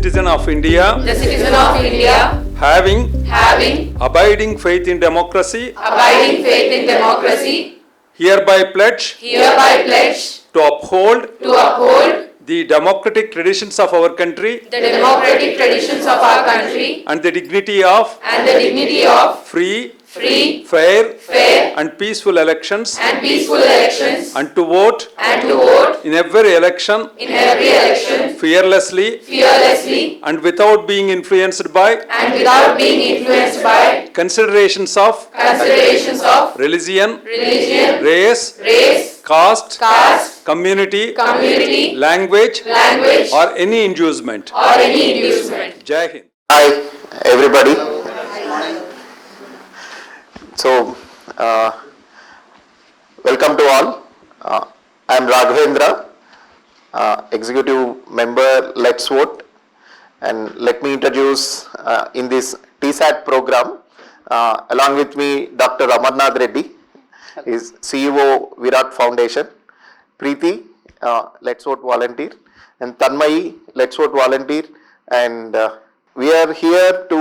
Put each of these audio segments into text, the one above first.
citizen of India, having abiding faith in democracy, hereby pledge to uphold the democratic traditions of our country and the dignity of free, fair and peaceful elections, and to vote in every election fearlessly and without being influenced by considerations of religion, race, caste, community, language or any inducement. Jai Hind. Hi everybody. So welcome to all. I am Raghavendra, executive member Let's Vote, and let me introduce in this TSAT program along with me Dr. Amarnath Reddy, is CEO Virat Foundation, Preeti Let's Vote volunteer, and Tanmayi Let's Vote volunteer, and we are here to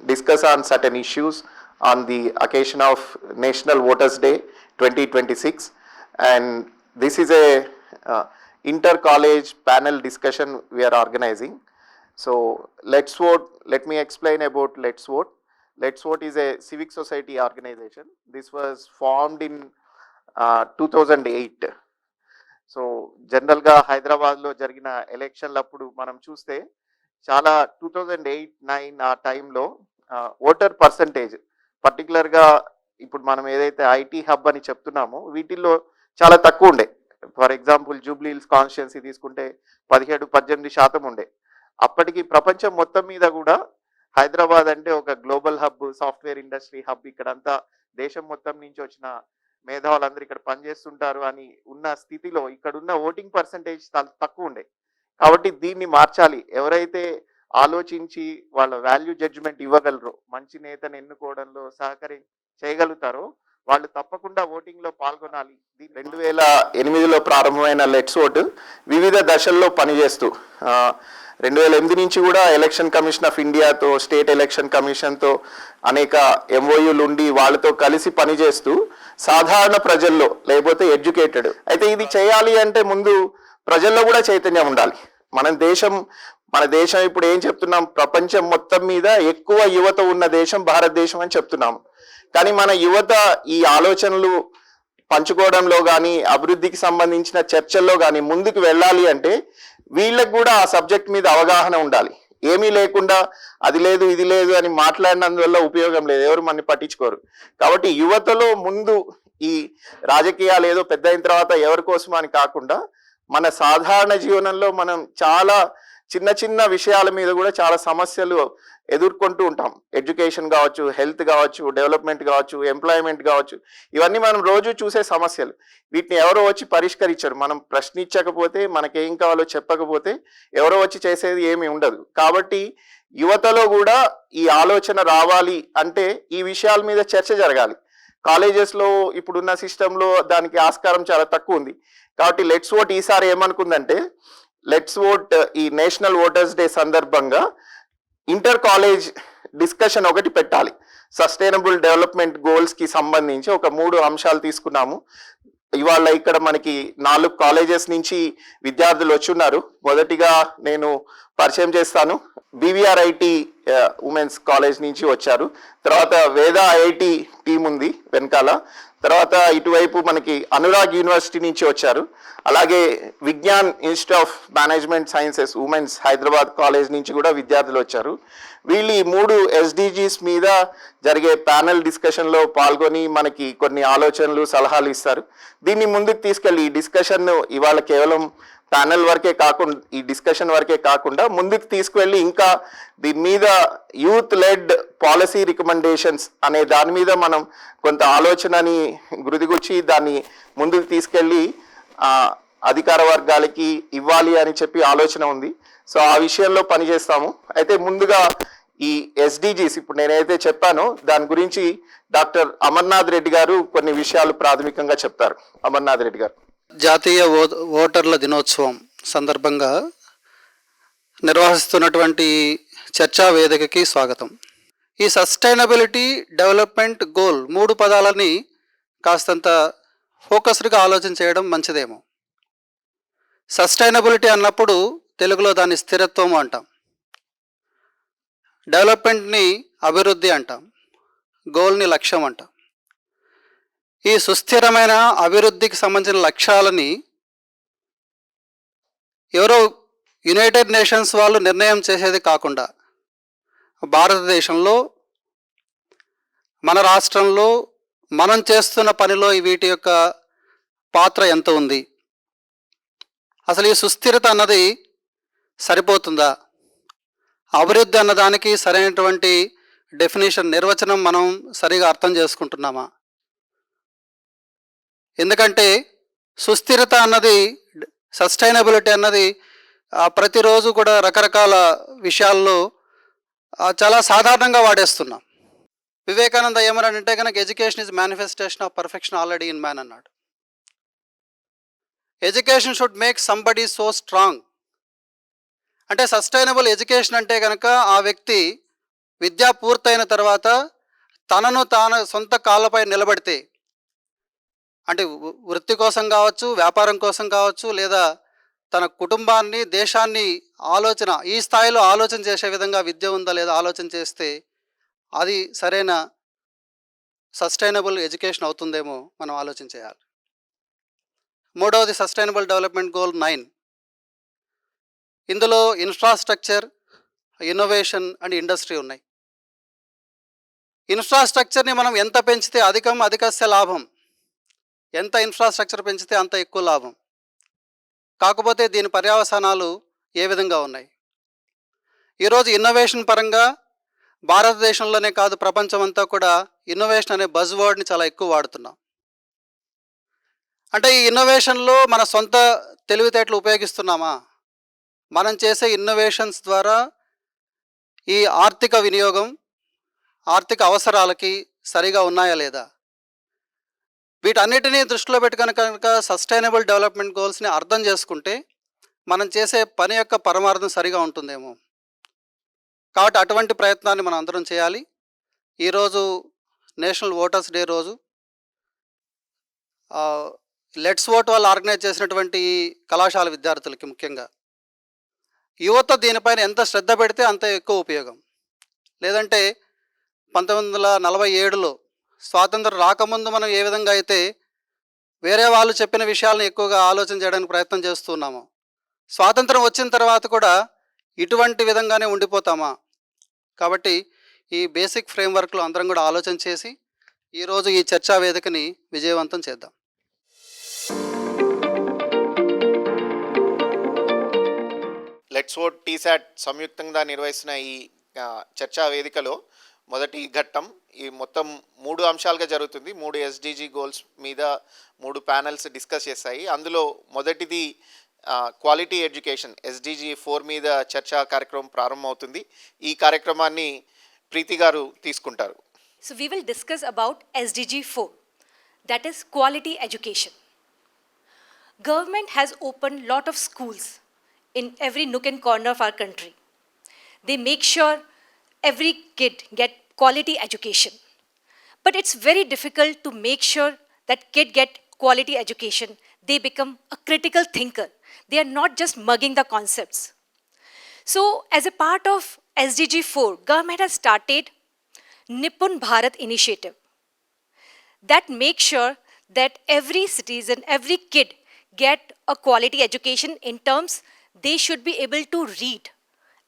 discuss on certain issues on the occasion of National Voters Day 2026, and this is a inter-college panel discussion we are organizing. So Let's Vote, let me explain about Let's Vote. Let's Vote is a civic society organization. This was formed in 2008. So జనరల్గా హైదరాబాద్లో జరిగిన ఎలక్షన్లప్పుడు మనం చూస్తే చాలా 2008-9 ఆ టైంలో voter percentage పర్టికులర్గా ఇప్పుడు మనం ఏదైతే ఐటీ హబ్ అని చెప్తున్నామో వీటిల్లో చాలా తక్కువ ఉండే. For example Jubilee hills constituency తీసుకుంటే 17-18% ఉండే. అప్పటికి ప్రపంచం మొత్తం మీద కూడా హైదరాబాద్ అంటే ఒక global hub, software industry hub, ఇక్కడంతా దేశం మొత్తం నుంచి వచ్చిన మేధావులందరూ ఇక్కడ పనిచేస్తుంటారు అని ఉన్న స్థితిలో ఇక్కడున్న ఓటింగ్ పర్సంటేజ్ తక్కువ ఉండే. కాబట్టి దీన్ని మార్చాలి. ఎవరైతే ఆలోచించి వాళ్ళ వాల్యూ జడ్జిమెంట్ ఇవ్వగలరో, మంచి నేతను ఎన్నుకోవడంలో చేయగలుగుతారో వాళ్ళు తప్పకుండా ఓటింగ్లో పాల్గొనాలి. 2008లో ప్రారంభమైన లెట్స్ ఓట్ వివిధ దశల్లో పనిచేస్తూ 2008 నుంచి కూడా ఎలక్షన్ కమిషన్ ఆఫ్ ఇండియాతో, స్టేట్ ఎలక్షన్ కమిషన్తో అనేక ఎంఓయూలు ఉండి వాళ్ళతో కలిసి పనిచేస్తూ సాధారణ ప్రజల్లో, లేకపోతే ఎడ్యుకేటెడ్ అయితే ఇది చేయాలి అంటే ముందు ప్రజల్లో కూడా చైతన్యం ఉండాలి. మన దేశం ఇప్పుడు ఏం చెప్తున్నాం, ప్రపంచం మొత్తం మీద ఎక్కువ యువత ఉన్న దేశం భారతదేశం అని చెప్తున్నాము. కానీ మన యువత ఈ ఆలోచనలు పంచుకోవడంలో కానీ, అభివృద్ధికి సంబంధించిన చర్చల్లో కానీ ముందుకు వెళ్ళాలి అంటే వీళ్ళకి కూడా ఆ సబ్జెక్ట్ మీద అవగాహన ఉండాలి. ఏమీ లేకుండా అది లేదు ఇది లేదు అని మాట్లాడినందువల్ల ఉపయోగం లేదు, ఎవరు మనని పట్టించుకోరు. కాబట్టి యువతలో ముందు ఈ రాజకీయాలు ఏదో పెద్ద అయిన తర్వాత ఎవరి కోసం అని కాకుండా మన సాధారణ జీవనంలో మనం చాలా చిన్న చిన్న విషయాల మీద కూడా చాలా సమస్యలు ఎదుర్కొంటూ ఉంటాం. ఎడ్యుకేషన్ కావచ్చు, హెల్త్ కావచ్చు, డెవలప్మెంట్ కావచ్చు, ఎంప్లాయ్మెంట్ కావచ్చు, ఇవన్నీ మనం రోజు చూసే సమస్యలు. వీటిని ఎవరో వచ్చి పరిష్కరించరు. మనం ప్రశ్నించకపోతే, మనకేం కావాలో చెప్పకపోతే ఎవరో వచ్చి చేసేది ఏమీ ఉండదు. కాబట్టి యువతలో కూడా ఈ ఆలోచన రావాలి అంటే ఈ విషయాల మీద చర్చ జరగాలి. కాలేజెస్లో ఇప్పుడున్న సిస్టంలో దానికి ఆస్కారం చాలా తక్కువ ఉంది. కాబట్టి లెట్స్ ఓట్ ఈసారి ఏమనుకుందంటే, లెట్స్ ఓట్ ఈ నేషనల్ ఓటర్స్ డే సందర్భంగా ఇంటర్ కాలేజ్ డిస్కషన్ ఒకటి పెట్టాలి. సస్టైనబుల్ డెవలప్మెంట్ గోల్స్కి సంబంధించి ఒక 3 అంశాలు తీసుకున్నాము. ఇవాళ ఇక్కడ మనకి 4 కాలేజెస్ నుంచి విద్యార్థులు వచ్చున్నారు. మొదటిగా నేను పరిచయం చేస్తాను. BVRIT ఉమెన్స్ కాలేజ్ నుంచి వచ్చారు. తర్వాత వేద ఐఐటి టీం ఉంది వెనకాల. తర్వాత ఇటువైపు మనకి అనురాగ్ యూనివర్సిటీ నుంచి వచ్చారు. అలాగే Vignan institute of management sciences women's Hyderabad college నుంచి కూడా విద్యార్థులు వచ్చారు. వీళ్ళు ఈ 3 SDGs మీద జరిగే ప్యానెల్ డిస్కషన్లో పాల్గొని మనకి కొన్ని ఆలోచనలు, సలహాలు ఇస్తారు. దీన్ని ముందుకు తీసుకెళ్ళి ఈ డిస్కషన్ ఇవాళ కేవలం ప్యానెల్ వరకే కాకుండా, ఈ డిస్కషన్ వరకే కాకుండా ముందుకు తీసుకువెళ్ళి ఇంకా దీని మీద యూత్ లెడ్ పాలసీ రికమెండేషన్స్ అనే దాని మీద మనం కొంత ఆలోచనని గురిదిగుచ్చి దాన్ని ముందుకు తీసుకెళ్ళి అధికార వర్గాలకి ఇవ్వాలి అని చెప్పి ఆలోచన ఉంది. సో ఆ విషయంలో పనిచేస్తాము. అయితే ముందుగా ఈ SDGs ఇప్పుడు నేనైతే చెప్పానో దాని గురించి డాక్టర్ అమర్నాథ్ రెడ్డి గారు కొన్ని విషయాలు ప్రాథమికంగా చెప్తారు. అమర్నాథ్ రెడ్డి గారు. జాతీయ ఓటర్ల దినోత్సవం సందర్భంగా నిర్వహిస్తున్నటువంటి చర్చా వేదికకి స్వాగతం. ఈ సస్టైనబిలిటీ డెవలప్మెంట్ గోల్ 3 పదాలని కాస్తంత ఫోకస్డ్గా ఆలోచన చేయడం మంచిదేమో. సస్టైనబిలిటీ అన్నప్పుడు తెలుగులో దాన్ని స్థిరత్వం అంటాం, డెవలప్మెంట్ని అభివృద్ధి అంటాం, గోల్ని లక్ష్యం అంటాం. ఈ సుస్థిరమైన అభివృద్ధికి సంబంధించిన లక్ష్యాలని ఎవరో యునైటెడ్ నేషన్స్ వాళ్ళు నిర్ణయం చేసేది కాకుండా భారతదేశంలో మన రాష్ట్రంలో మనం చేస్తున్న పనిలో వీటి యొక్క పాత్ర ఎంత ఉంది, అసలు ఈ సుస్థిరత అన్నది సరిపోతుందా, అభివృద్ధి అన్నదానికి సరైనటువంటి డెఫినేషన్ నిర్వచనం మనం సరిగా అర్థం చేసుకుంటున్నామా? ఎందుకంటే సుస్థిరత అన్నది, సస్టైనబిలిటీ అన్నది ప్రతిరోజు కూడా రకరకాల విషయాల్లో చాలా సాధారణంగా వాడేస్తున్నాం. వివేకానంద ఏమన్నాడంటే కనుక education is manifestation of perfection already in man అన్నాడు. Education should make somebody so strong. అంటే సస్టైనబుల్ ఎడ్యుకేషన్ అంటే కనుక ఆ వ్యక్తి విద్య పూర్తయిన తర్వాత తనను తాను సొంత కాళ్ళపై నిలబడితే, అంటే వృత్తి కోసం కావచ్చు, వ్యాపారం కోసం కావచ్చు, లేదా తన కుటుంబాన్ని, దేశాన్ని ఈ స్థాయిలో ఆలోచన చేసే విధంగా విద్య ఉందా లేదా ఆలోచన చేస్తే అది సరైన సస్టైనబుల్ ఎడ్యుకేషన్ అవుతుందేమో మనం ఆలోచన చేయాలి. మూడవది సస్టైనబుల్ డెవలప్మెంట్ గోల్ 9. ఇందులో ఇన్ఫ్రాస్ట్రక్చర్, ఇన్నోవేషన్ అండ్ ఇండస్ట్రీ ఉన్నాయి. ఇన్ఫ్రాస్ట్రక్చర్ని మనం ఎంత పెంచితే అధికస్య లాభం. ఎంత ఇన్ఫ్రాస్ట్రక్చర్ పెంచితే అంత ఎక్కువ లాభం. కాకపోతే దీని పర్యవసానాలు ఏ విధంగా ఉన్నాయి? ఈరోజు ఇన్నోవేషన్ పరంగా భారతదేశంలోనే కాదు ప్రపంచమంతా కూడా ఇన్నోవేషన్ అనే బజ్ వర్డ్ని చాలా ఎక్కువ వాడుతున్నాం. అంటే ఈ ఇన్నోవేషన్లో మన సొంత తెలివితేటలు ఉపయోగిస్తున్నామా? మనం చేసే ఇన్నోవేషన్స్ ద్వారా ఈ ఆర్థిక వినియోగం, ఆర్థిక అవసరాలకి సరిగా ఉన్నాయా లేదా? వీటన్నిటినీ దృష్టిలో పెట్టుకొని కనుక సస్టైనబుల్ డెవలప్మెంట్ గోల్స్ని అర్థం చేసుకుంటే మనం చేసే పని యొక్క పరమార్థం సరిగా ఉంటుందేమో. కాబట్టి అటువంటి ప్రయత్నాన్ని మనం అందరం చేయాలి. ఈరోజు నేషనల్ ఓటర్స్ డే రోజు లెట్స్ ఓట్ వాళ్ళు ఆర్గనైజ్ చేసినటువంటి ఈ కళాశాల విద్యార్థులకి ముఖ్యంగా యువత దీనిపైన ఎంత శ్రద్ధ పెడితే అంత ఎక్కువ ఉపయోగం. లేదంటే 1947లో స్వాతంత్రం రాకముందు మనం ఏ విధంగా అయితే వేరే వాళ్ళు చెప్పిన విషయాలను ఎక్కువగా ఆలోచన చేయడానికి ప్రయత్నం చేస్తున్నామో, స్వాతంత్రం వచ్చిన తర్వాత కూడా ఇటువంటి విధంగానే ఉండిపోతామా? కాబట్టి ఈ బేసిక్ ఫ్రేమ్వర్క్లో అందరం కూడా ఆలోచన చేసి ఈరోజు ఈ చర్చా వేదికని విజయవంతం చేద్దాం. లెట్స్ ఓట్ టీసాట్ సంయుక్తంగా నిర్వహిస్తున్న ఈ చర్చా వేదికలో మొదటి ఘట్టం ఈ మొత్తం 3 అంశాలుగా జరుగుతుంది. 3 ఎస్డిజి గోల్స్ మీద 3 ప్యానెల్స్ డిస్కస్ చేస్తాయి. అందులో మొదటిది క్వాలిటీ ఎడ్యుకేషన్ ఎస్డిజి 4 మీద చర్చా కార్యక్రమం ప్రారంభమవుతుంది. ఈ కార్యక్రమాన్ని ప్రీతి గారు తీసుకుంటారు. So we will discuss about SDG 4, that is quality education. Government has opened lot of schools in every nook and corner of our country. They make sure every kid get quality education. But it's very difficult to make sure that kid get quality education. They become a critical thinker. They are not just mugging the concepts. So as a part of SDG 4, government has started Nipun Bharat initiative that makes sure that every citizen, every kid get a quality education in terms they should be able to read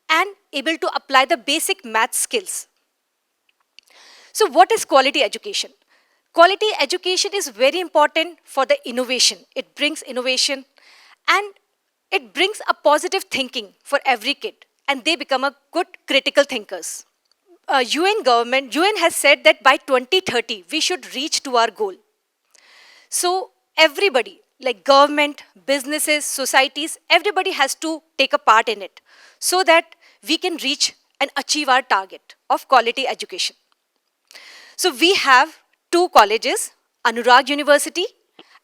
and able to apply the basic math skills. So what is quality education? Quality education is very important for the innovation. It brings innovation and it brings a positive thinking for every kid and they become a good critical thinkers. UN has said that by 2030 we should reach to our goal. So everybody, like government, businesses, societies, everybody has to take a part in it so that we can reach and achieve our target of quality education. So we have 2 colleges, Anurag University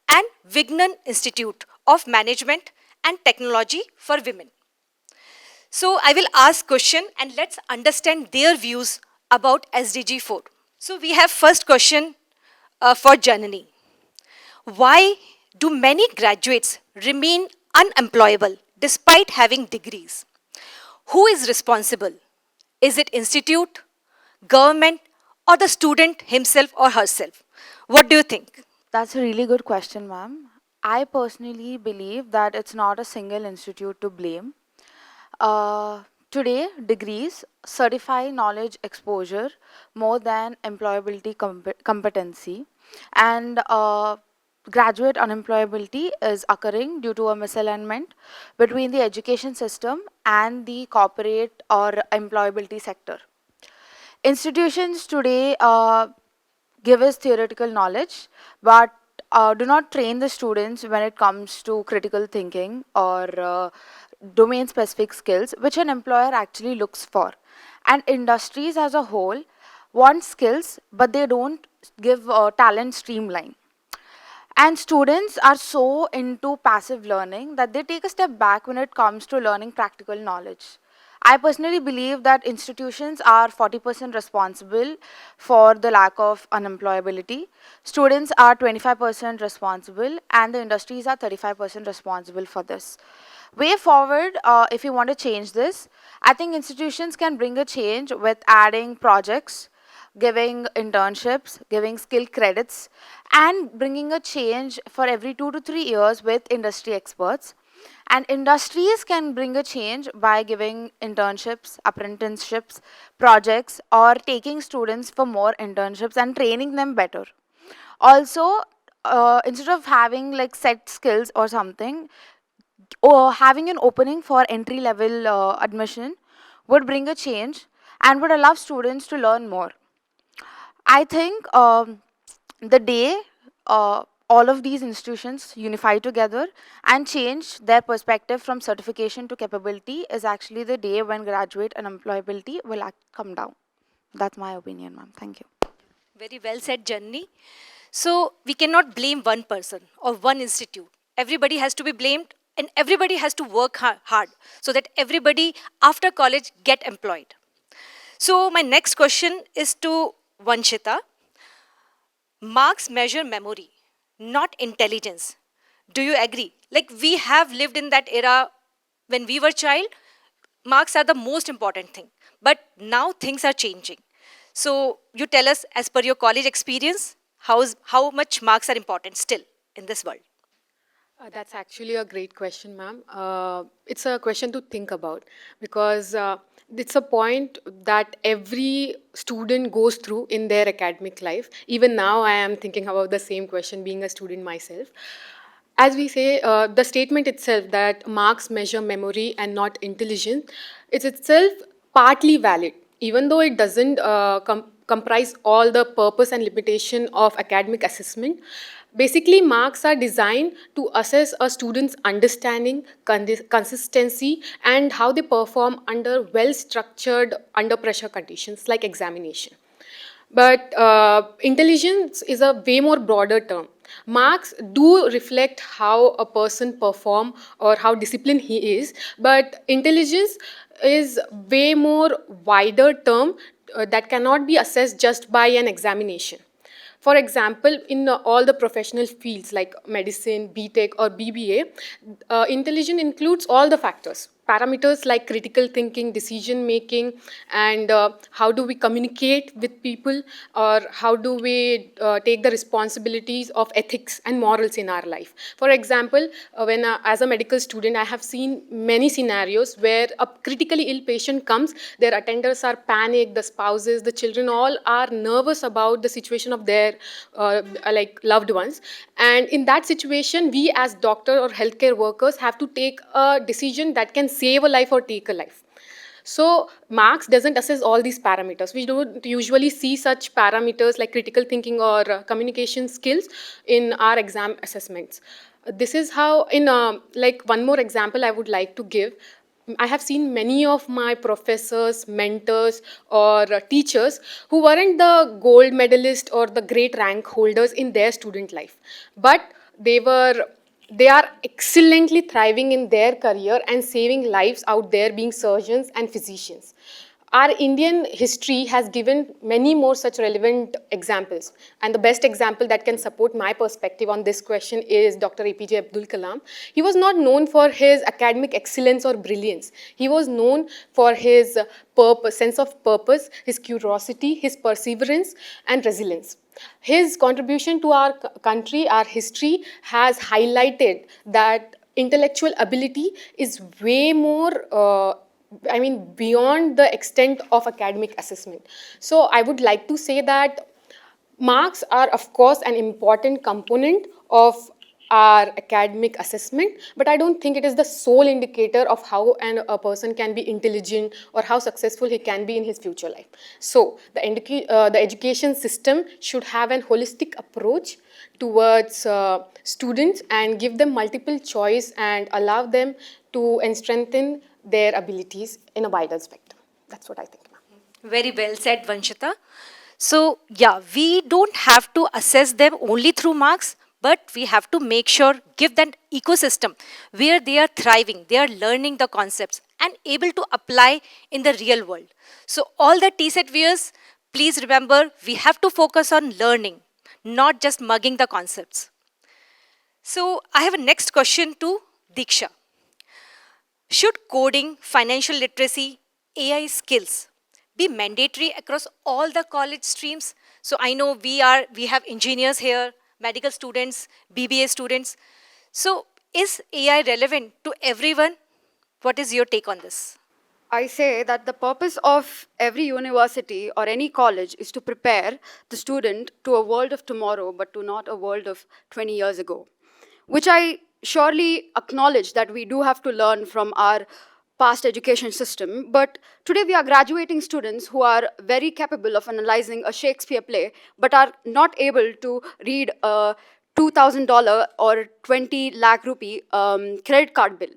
and Vignan Institute of Management and Technology for Women. So I will ask question and let's understand their views about SDG 4. So we have first question for Janani. Why do many graduates remain unemployable despite having degrees? Who is responsible? Is it institute, government, or the student himself or herself? What do you think? That's a really good question, ma'am. I personally believe that it's not a single institute to blame. Today, degrees certify knowledge exposure more than employability competency, and graduate unemployability is occurring due to a misalignment between the education system and the corporate or employability sector. Institutions today give us theoretical knowledge, but do not train the students when it comes to critical thinking or domain specific skills, which an employer actually looks for. And industries as a whole want skills, but they don't give talent streamline. And students are so into passive learning that they take a step back when it comes to learning practical knowledge. I personally believe that institutions are 40% responsible for the lack of unemployability. Students are 25% responsible, and the industries are 35% responsible for this. Way forward, if you want to change this, I think institutions can bring a change with adding projects, giving internships, giving skill credits, and bringing a change for every 2 to 3 years with industry experts. And industries can bring a change by giving internships, apprenticeships, projects, or taking students for more internships and training them better. Also, instead of having like set skills or something, or having an opening for entry level admission would bring a change and would allow students to learn more. I think the day all of these institutions unify together and change their perspective from certification to capability is actually the day when graduate unemployability will come down. That's my opinion, ma'am. Thank you. Very well said, Janni. So we cannot blame one person or one institute. Everybody has to be blamed and everybody has to work hard so that everybody after college get employed. So my next question is to Vanshita. Marks measure memory, not intelligence. Do you agree? Like we have lived in that era when we were child, marks are the most important thing. But now things are changing. So you tell us, as per your college experience, how much marks are important still in this world? That's actually a great question, ma'am. It's a question to think about because it's a point that every student goes through in their academic life. Even now, I am thinking about the same question, being a student myself. As we say, the statement itself that marks measure memory and not intelligence, it's itself partly valid, even though it doesn't comprise all the purpose and limitation of academic assessment. Basically, marks are designed to assess a student's understanding, consistency, and how they perform under well-structured, under pressure conditions like examination. But intelligence is a way more broader term. Marks do reflect how a person perform or how disciplined he is, but intelligence is way more wider term that cannot be assessed just by an examination. For example, in all the professional fields like medicine, BTech or BBA, intelligence includes all the factors. Parameters like critical thinking, decision making, and how do we communicate with people, or how do we take the responsibilities of ethics and morals in our life. For example, when as a medical student, I have seen many scenarios where a critically ill patient comes, their attenders are panicked, the spouses, the children, all are nervous about the situation of their like loved ones. And in that situation, we as doctor or healthcare workers have to take a decision that can save a life or take a life. So marks doesn't assess all these parameters. We don't usually see such parameters like critical thinking or communication skills in our exam assessments. This is how, in like one more example I would like to give. I have seen many of my professors, mentors, or teachers who weren't the gold medalist or the great rank holders in their student life, but they were they are excellently thriving in their career and saving lives out there being surgeons and physicians. Our Indian history has given many more such relevant examples. And the best example that can support my perspective on this question is Dr. APJ Abdul Kalam. He was not known for his academic excellence or brilliance. He was known for his purpose, sense of purpose, his curiosity, his perseverance, and resilience. His contribution to our country, our history, has highlighted that intellectual ability is way more beyond the extent of academic assessment. So I would like to say that marks are, of course, an important component of our academic assessment, but I don't think it is the sole indicator of how a person can be intelligent or how successful he can be in his future life. So the education system should have an holistic approach towards students and give them multiple choice and allow them to and strengthen their abilities in a wider spectrum. That's what I think, ma'am. Very well said, Vanshita. So, yeah, we don't have to assess them only through marks, but we have to make sure, give that ecosystem where they are thriving, they are learning the concepts and able to apply in the real world. So, all the TSET viewers, please remember, we have to focus on learning, not just mugging the concepts. So, I have a next question to Diksha. Should coding, financial literacy, AI skills be mandatory across all the college streams? So I know we have engineers here, medical students, BBA students. So is AI relevant to everyone? What is your take on this? I say that the purpose of every university or any college is to prepare the student to a world of tomorrow, but to not a world of 20 years ago, which I surely acknowledge that we do have to learn from our past education system. But today we are graduating students who are very capable of analyzing a Shakespeare play, but are not able to read a $2,000 or 20 lakh rupee credit card bill.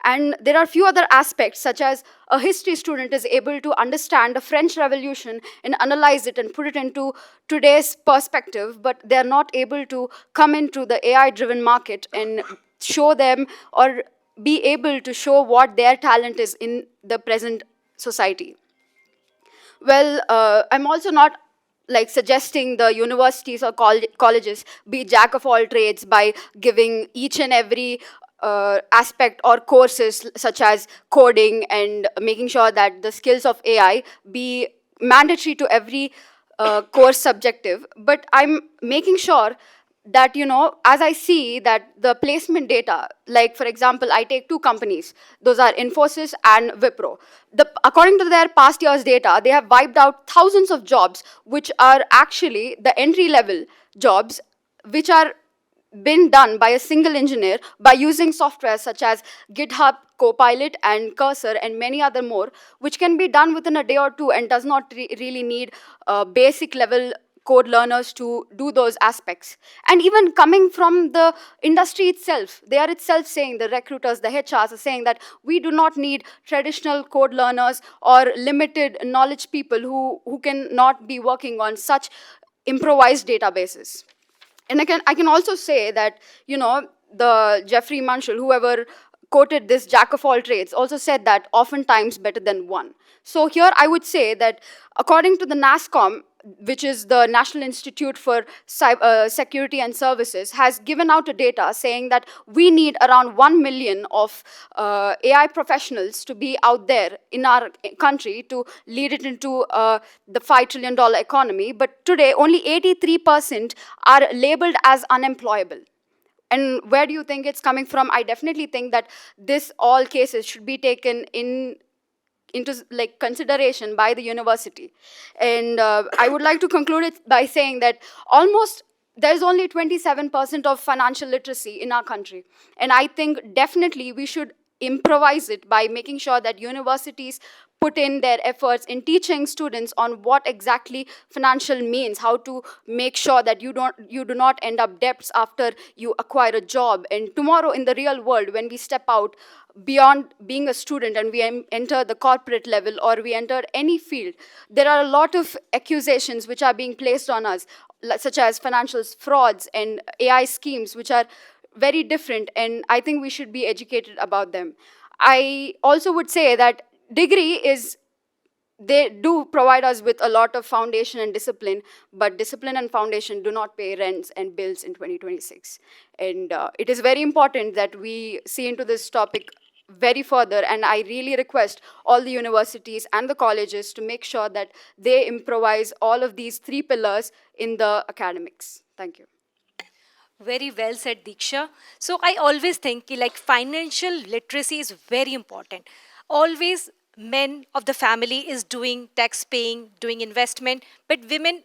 And there are few other aspects, such as a history student is able to understand the French Revolution and analyze it and put it into today's perspective, but they're not able to come into the AI-driven market and show them or be able to show what their talent is in the present society. Well, I'm also not like suggesting the universities or colleges be jack of all trades by giving each and every aspect or courses such as coding and making sure that the skills of AI be mandatory to every course subjective. But I'm making sure that, you know, as I see that the placement data, like for example, I take two companies, those are Infosys and Wipro. According to their past year's data, they have wiped out thousands of jobs, which are actually the entry-level jobs, which are been done by a single engineer by using software such as GitHub, Copilot, and Cursor, and many other more, which can be done within a day or two and does not really need basic level code learners to do those aspects. And even coming from the industry itself, they are itself saying, the recruiters, the HRs are saying that we do not need traditional code learners or limited knowledge people who can not be working on such improvised databases. And I can also say that, you know, the Jeffrey Munchell, whoever quoted this jack of all trades, also said that oftentimes better than one. So here I would say that according to the NASSCOM, which is the National Institute for Security and Services, has given out a data saying that we need around 1 million of AI professionals to be out there in our country to lead it into the $5 trillion economy. But today, only 83% are labeled as unemployable. And where do you think it's coming from? I definitely think that this all cases should be taken into like consideration by the university. And I would like to conclude it by saying that almost there's only 27% of financial literacy in our country. And I think definitely we should improvise it by making sure that universities put in their efforts in teaching students on what exactly financial means, how to make sure that you do not end up debts after you acquire a job. And tomorrow in the real world, when we step out beyond being a student and we enter the corporate level or we enter any field, there are a lot of accusations which are being placed on us, such as financial frauds and AI schemes which are very different, and I think we should be educated about them. I also would say that degree is, they do provide us with a lot of foundation and discipline, but discipline and foundation do not pay rents and bills in 2026. And it is very important that we see into this topic very further, and I really request all the universities and the colleges to make sure that they improvise all of these three pillars in the academics. Thank you. Very well said, Diksha. So I always think ki, like financial literacy is very important. Always men of the family is doing tax paying, doing investment, but women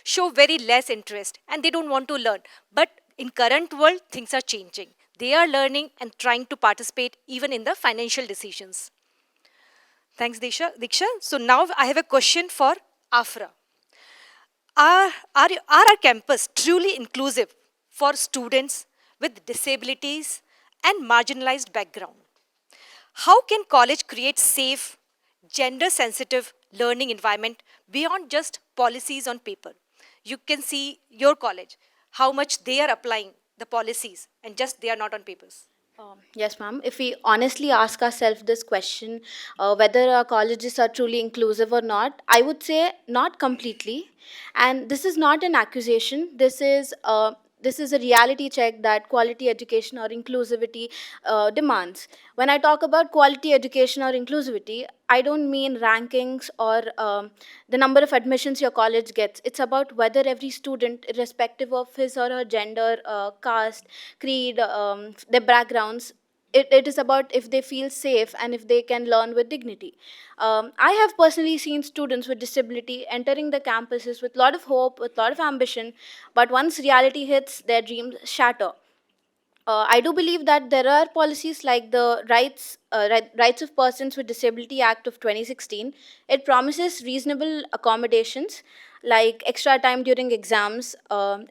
show very less interest and they don't want to learn. But in current world, things are changing. They are learning and trying to participate even in the financial decisions. Thanks, Diksha. So now I have a question for Afra. Are our campus truly inclusive for students with disabilities and marginalized background? How can college create safe, gender-sensitive learning environment beyond just policies on paper? You can see your college, how much they are applying the policies and just they are not on papers. Yes, ma'am. If we honestly ask ourselves this question, whether our colleges are truly inclusive or not, I would say not completely. And this is not an accusation. This is a reality check that quality education or inclusivity demands. When I talk about quality education or inclusivity, I don't mean rankings or the number of admissions your college gets. It's about whether every student, irrespective of his or her gender, caste, creed, their backgrounds, it is about if they feel safe and if they can learn with dignity. I have personally seen students with disability entering the campuses with a lot of hope, with a lot of ambition, but once reality hits, their dreams shatter. I do believe that there are policies like the Rights of Persons with Disability Act of 2016. It promises reasonable accommodations like extra time during exams, accessible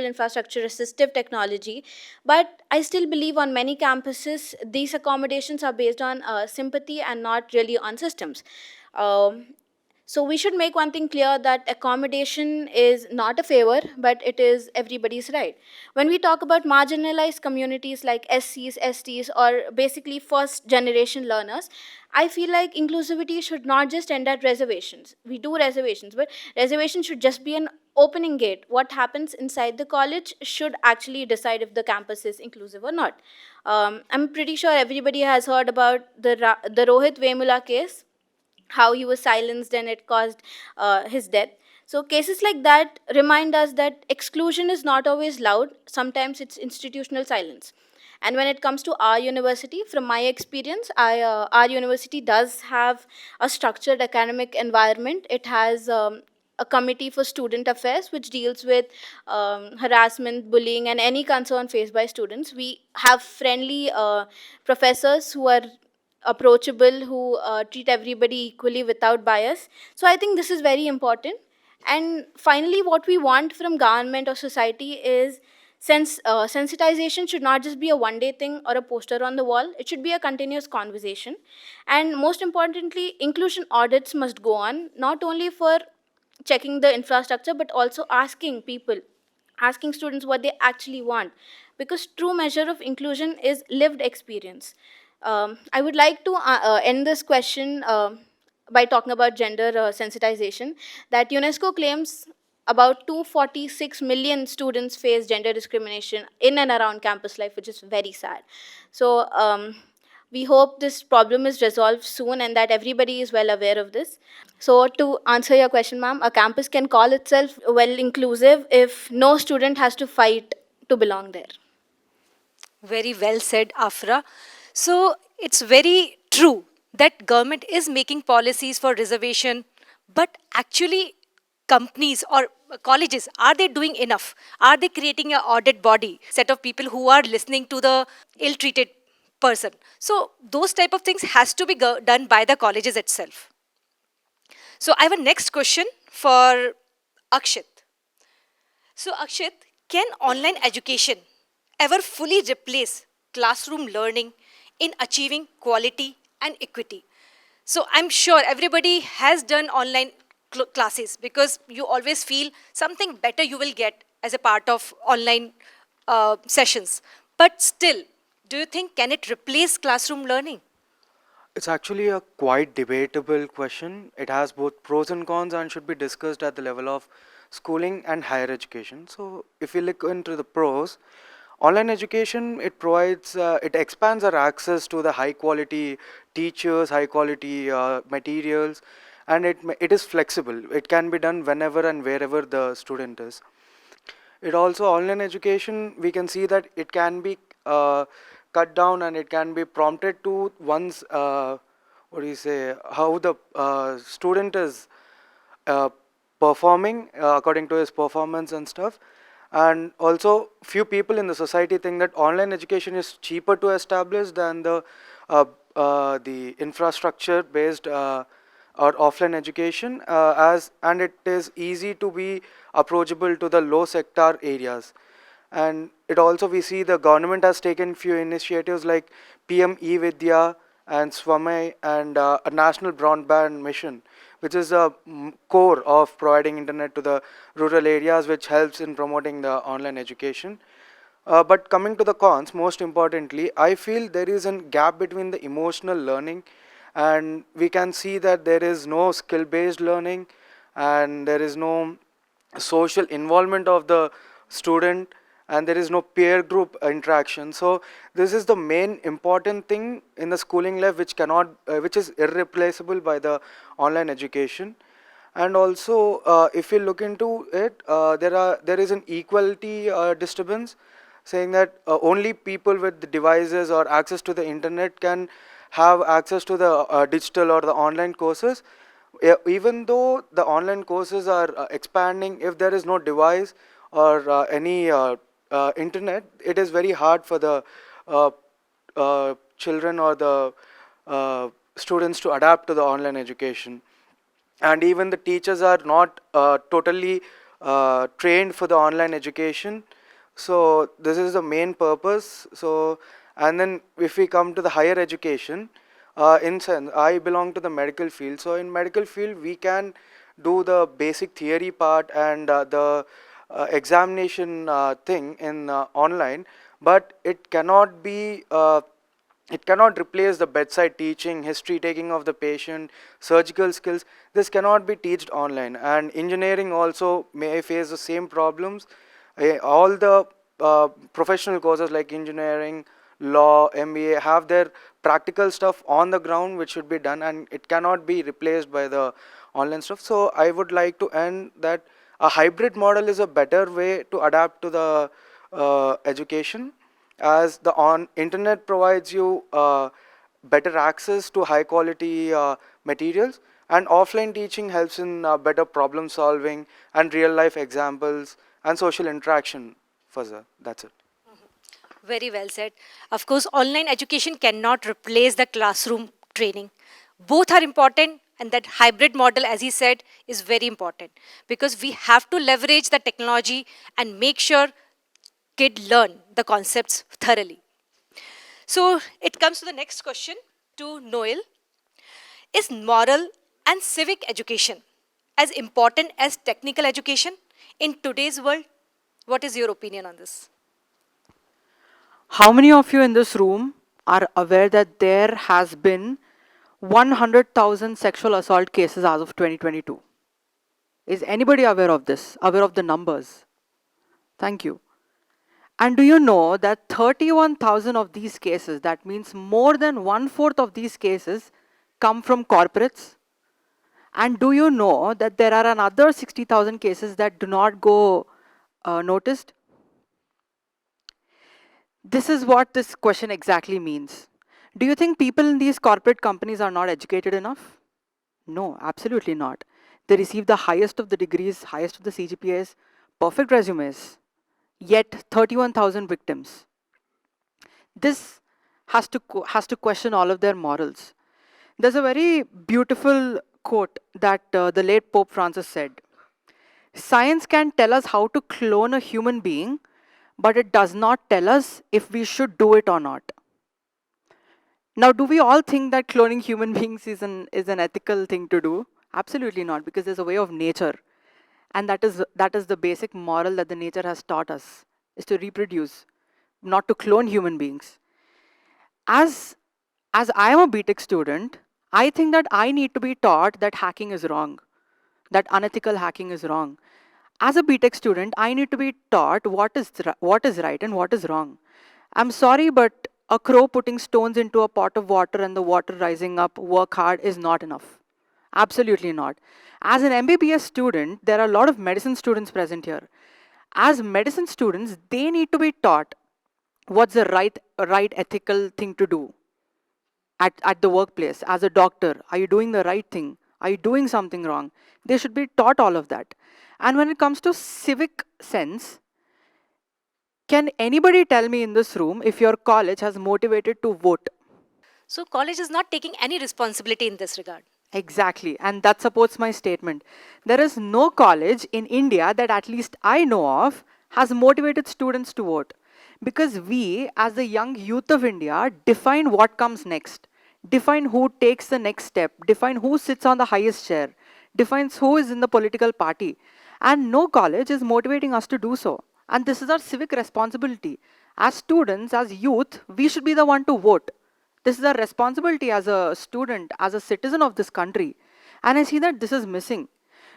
infrastructure, assistive technology. But I still believe on many campuses, these accommodations are based on sympathy and not really on systems. Um, so we should make one thing clear that accommodation is not a favor, but it is everybody's right. When we talk about marginalized communities like SCs, STs, or basically first generation learners, I feel like inclusivity should not just end at reservations. We do reservations, but reservations should just be an opening gate. What happens inside the college should actually decide if the campus is inclusive or not. I'm pretty sure everybody has heard about the Rohit Vemula case, how he was silenced and it caused his death. So cases like that remind us that exclusion is not always loud, sometimes it's institutional silence. And when it comes to our university, from my experience, our university does have a structured academic environment. It has a committee for student affairs which deals with harassment, bullying, and any concern faced by students. We have friendly professors who are approachable, who treat everybody equally without bias. So I think this is very important. And finally, what we want from government or society is sensitization should not just be a one-day thing or a poster on the wall. It should be a continuous conversation. And most importantly, inclusion audits must go on, not only for checking the infrastructure, but also asking people, asking students what they actually want. Because true measure of inclusion is lived experience. I would like to end this question by talking about gender sensitization, that UNESCO claims about 246 million students face gender discrimination in and around campus life, which is very sad. So we hope this problem is resolved soon and that everybody is well aware of this. So to answer your question, ma'am, a campus can call itself well inclusive if no student has to fight to belong there. Very well said, Afra. So it's very true that government is making policies for reservation, but actually companies or colleges, are they doing enough? Are they creating an audit body, set of people who are listening to the ill-treated person? So those type of things has to be done by the colleges itself. So I have a next question for Akshit. So Akshit, can online education ever fully replace classroom learning in achieving quality and equity? So I'm sure everybody has done online classes because you always feel something better you will get as a part of online sessions. But still, do you think can it replace classroom learning? It's actually a quite debatable question. It has both pros and cons and should be discussed at the level of schooling and higher education. So if we look into the pros, online education, it provides, it expands our access to the high quality teachers, high quality materials, and it is flexible. It can be done whenever and wherever the student is. It also, online education, we can see that it can be cut down and it can be prompted to one's, what do you say, how the student is performing according to his performance and stuff. And also, few people in the society think that online education is cheaper to establish than the infrastructure based or offline education, and it is easy to be approachable to the low sector areas. And it also, we see the government has taken few initiatives like PM E-Vidya and Swamay and a national broadband mission, which is a core of providing internet to the rural areas, which helps in promoting the online education. But coming to the cons, most importantly, I feel there is a gap between the emotional learning, and we can see that there is no skill-based learning and there is no social involvement of the student, and there is no peer group interaction. So this is the main important thing in the schooling life, which cannot, which is irreplaceable by the online education. And also, if you look into it, there is an equality disturbance, saying that only people with the devices or access to the internet can have access to the digital or the online courses. Even though the online courses are expanding, if there is no device or any internet, it is very hard for the children or the students to adapt to the online education. And even the teachers are not totally trained for the online education. So this is the main purpose. So, and then if we come to the higher education, in sense, I belong to the medical field. So in medical field, we can do the basic theory part and the examination thing in online, but it cannot be it cannot replace the bedside teaching, history taking of the patient, surgical skills. This cannot be taught online. And engineering also may face the same problems. All the professional courses like engineering, law, MBA have their practical stuff on the ground which should be done, and it cannot be replaced by the online stuff. So I would like to end that a hybrid model is a better way to adapt to the education, as the internet provides you better access to high quality materials, and offline teaching helps in better problem solving and real life examples and social interaction further. That's it. Very well said. Of course, online education cannot replace the classroom training. Both are important, and that hybrid model, as he said, is very important, because we have to leverage the technology and make sure kids learn the concepts thoroughly. So it comes to the next question to Noel. Is moral and civic education as important as technical education in today's world? What is your opinion on this? How many of you in this room are aware that there has been 100,000 sexual assault cases as of 2022? Is anybody aware of this, aware of the numbers? Thank you. And do you know that 31,000 of these cases, that means more than 1/4 of these cases, come from corporates? And do you know that there are another 60,000 cases that do not go noticed? This is what this question exactly means. Do you think people in these corporate companies are not educated enough? No, absolutely not. They receive the highest of the degrees, highest of the CGPAs, perfect resumes, yet 31,000 victims. This has to question all of their morals. There's a very beautiful quote that the late Pope Francis said. Science can tell us how to clone a human being, but it does not tell us if we should do it or not. Now, do we all think that cloning human beings is an ethical thing to do? Absolutely not, because there's a way of nature. And that is the basic moral that the nature has taught us. is to reproduce, not to clone human beings. As I am a BTech student, I think that I need to be taught that hacking is wrong, that unethical hacking is wrong. As a BTech student, I need to be taught what is right and what is wrong. I'm sorry, but a crow putting stones into a pot of water and the water rising up, work hard, is not enough. Absolutely not. As an MBBS student, there are a lot of medicine students present here. As medicine students, they need to be taught what's the right ethical thing to do at the workplace. As a doctor, are you doing the right thing? Are you doing something wrong? They should be taught all of that. And when it comes to civic sense, can anybody tell me in this room if your college has motivated to vote? So college is not taking any responsibility in this regard. Exactly, and that supports my statement. There is no college in India that at least I know of has motivated students to vote. Because we, as the young youth of India, define what comes next, define who takes the next step, define who sits on the highest chair, defines who is in the political party. And no college is motivating us to do so. And this is our civic responsibility. As students, as youth, we should be the one to vote. This is our responsibility as a student, as a citizen of this country. And I see that this is missing.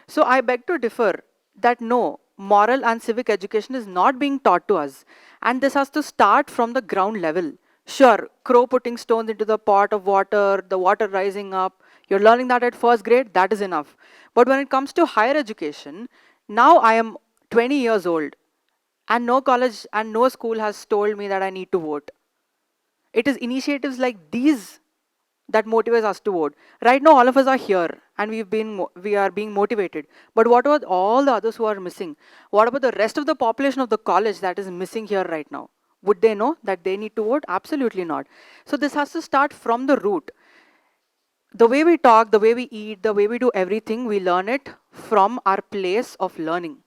So I beg to differ that no, moral and civic education is not being taught to us. And this has to start from the ground level. Sure, crow putting stones into the pot of water, the water rising up, you're learning that at first grade, that is enough. But when it comes to higher education, now I am 20 years old and no college and no school has told me that I need to vote. It is initiatives like these that motivates us to vote. Right now, all of us are here and we are being motivated. But what about all the others who are missing? What about the rest of the population of the college that is missing here right now? Would they know that they need to vote? Absolutely not. So this has to start from the root. The way we talk, the way we eat, the way we do everything, we learn it from our place of learning.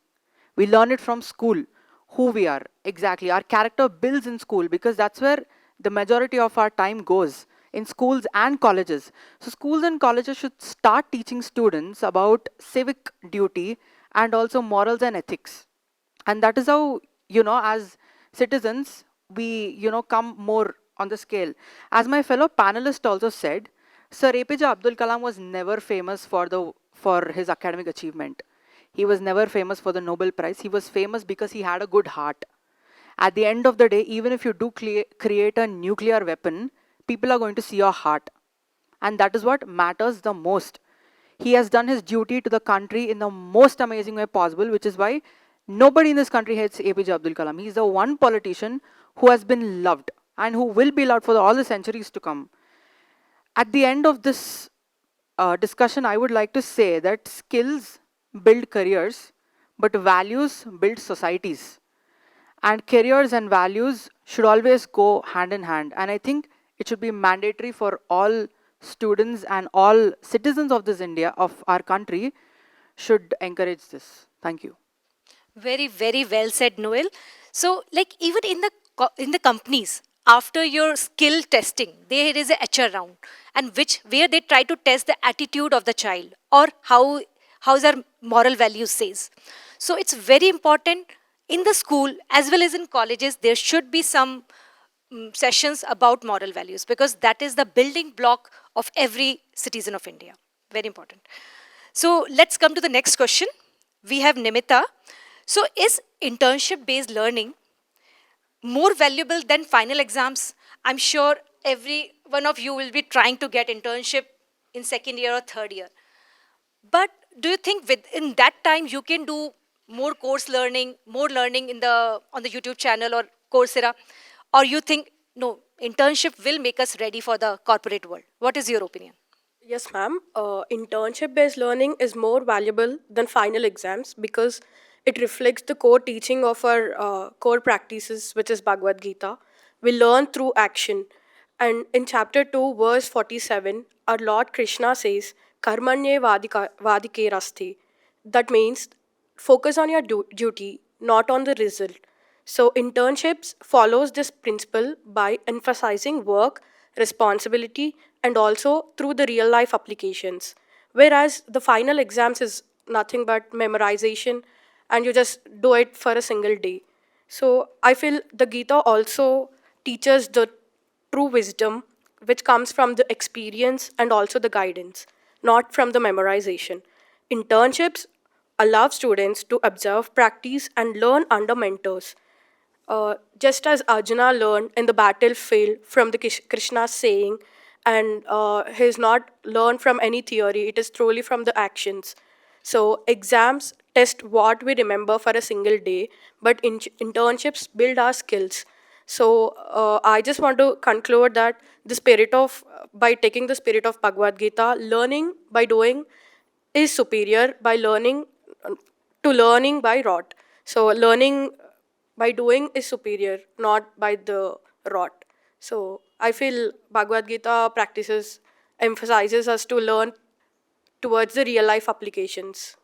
We learn it from school, who we are, exactly. Our character builds in school because that's where the majority of our time goes, in schools and colleges. So schools and colleges should start teaching students about civic duty and also morals and ethics. And that is how, as citizens, we, come more on the scale. As my fellow panelist also said, Sir APJ Abdul Kalam was never famous for his academic achievement. He was never famous for the Nobel Prize. He was famous because he had a good heart. At the end of the day, even if you do create a nuclear weapon, people are going to see your heart. And that is what matters the most. He has done his duty to the country in the most amazing way possible, which is why nobody in this country hates APJ Abdul Kalam. He's the one politician who has been loved and who will be loved for all the centuries to come. At the end of this discussion, I would like to say that skills build careers, but values build societies. And careers and values should always go hand in hand. And I think it should be mandatory for all students and all citizens of this India, of our country, should encourage this. Thank you. Very, very well said, Noel. So, like even in the companies, after your skill testing, there is a HR round, and where they try to test the attitude of the child or how's our moral values says. So it's very important in the school as well as in colleges. There should be some sessions about moral values because that is the building block of every citizen of India. Very important. So let's come to the next question. We have Nimita. So is internship-based learning more valuable than final exams? I'm sure every one of you will be trying to get internship in second year or third year. But do you think within that time you can do more course learning, more learning on the YouTube channel or Coursera? Or you think, no, internship will make us ready for the corporate world? What is your opinion? Yes, ma'am. Internship-based learning is more valuable than final exams because it reflects the core teaching of our core practices, which is Bhagavad Gita. We learn through action. And in chapter 2, verse 47, our Lord Krishna says, Karmanye vadike rasti. That means focus on your duty, not on the result. So internships follows this principle by emphasizing work, responsibility, and also through the real life applications. Whereas the final exams is nothing but memorization and you just do it for a single day. So I feel the Gita also teaches the true wisdom which comes from the experience and also the guidance, not from the memorization. Internships allow students to observe, practice, and learn under mentors. Just as Arjuna learned in the battlefield from the Krishna's saying, and he's not learned from any theory, it is truly from the actions. So exams test what we remember for a single day, but internships build our skills. So I just want to conclude that the spirit of, by taking the spirit of Bhagavad Gita, learning by doing is superior by learning to learning by rote. So learning by doing is superior, not by the rote. So I feel Bhagavad Gita practices emphasizes us to learn towards the real life applications.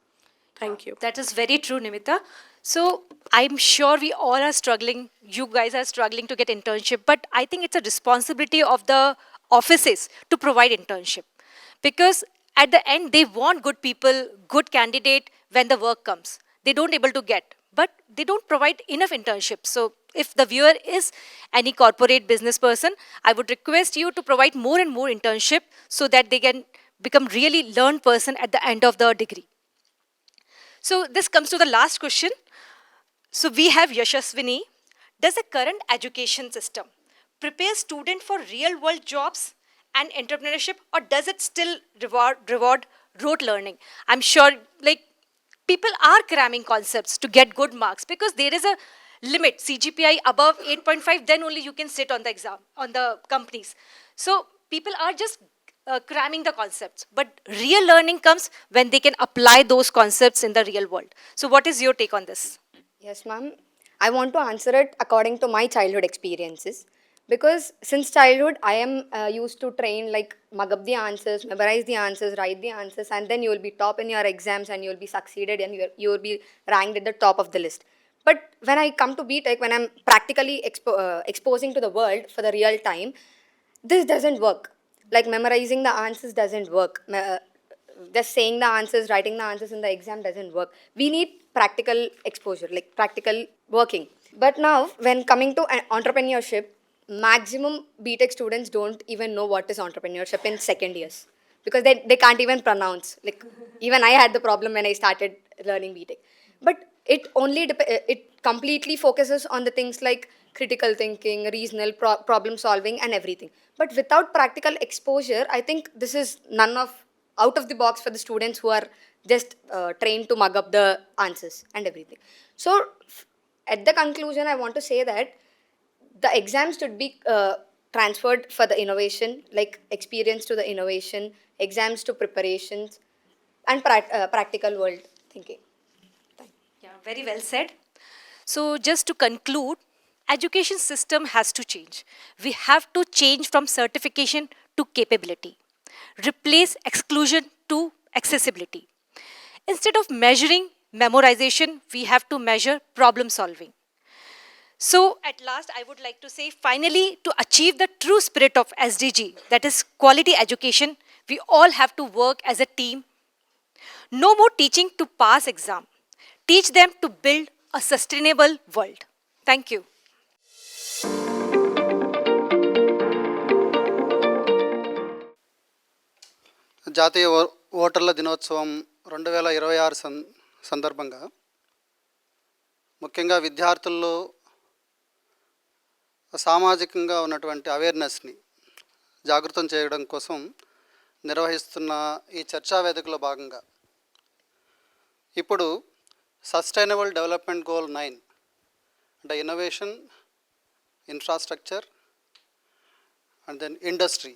Thank you. That is very true, Nimita. So I'm sure we all are struggling. You guys are struggling to get internship, but I think it's a responsibility of the offices to provide internship, because at the end they want good people, good candidate when the work comes. They don't able to get, but they don't provide enough internships. So if the viewer is any corporate business person, I would request you to provide more and more internship so that they can become really learned person at the end of the degree. So this comes to the last question. So we have Yashaswini. Does the current education system prepare students for real world jobs and entrepreneurship, or does it still reward rote learning? I'm sure like people are cramming concepts to get good marks because there is a limit, CGPI above 8.5, then only you can sit on the exam, on the companies. So people are just cramming the concepts, but real learning comes when they can apply those concepts in the real world. So what is your take on this? Yes, ma'am. I want to answer it according to my childhood experiences. Because since childhood, I am used to train like mug up the answers, memorize the answers, write the answers, and then you will be top in your exams and you will be succeeded and you will be ranked at the top of the list. But when I come to BTech, when I'm practically exposing to the world for the real time, this doesn't work. Like memorizing the answers doesn't work. Just saying the answers, writing the answers in the exam doesn't work. We need practical exposure, like practical working. But now, when coming to entrepreneurship, maximum BTech students don't even know what is entrepreneurship in second years because they can't even pronounce. Like even I had the problem when I started learning BTech. But it only it completely focuses on the things like critical thinking, reasonable problem solving, and everything. But without practical exposure, I think this is none of out of the box for the students who are just trained to mug up the answers and everything. So at the conclusion, I want to say that the exams should be transferred for the innovation, like experience to the innovation, exams to preparations, and practical world thinking. Yeah, very well said. So just to conclude, education system has to change. We have to change from certification to capability. Replace exclusion to accessibility. Instead of measuring memorization, we have to measure problem solving. So at last, I would like to say, finally, to achieve the true spirit of SDG, that is quality education, we all have to work as a team. No more teaching to pass exam. Teach them to build a sustainable world. Thank you. జాతీయ ఓటర్ల దినోత్సవం 2026 సందర్భంగా ముఖ్యంగా విద్యార్థుల్లో సామాజికంగా ఉన్నటువంటి అవేర్నెస్ని జాగృతం చేయడం కోసం నిర్వహిస్తున్న ఈ చర్చా వేదికలో భాగంగా ఇప్పుడు సస్టైనబుల్ డెవలప్మెంట్ గోల్ 9 అంటే innovation, infrastructure and then industry,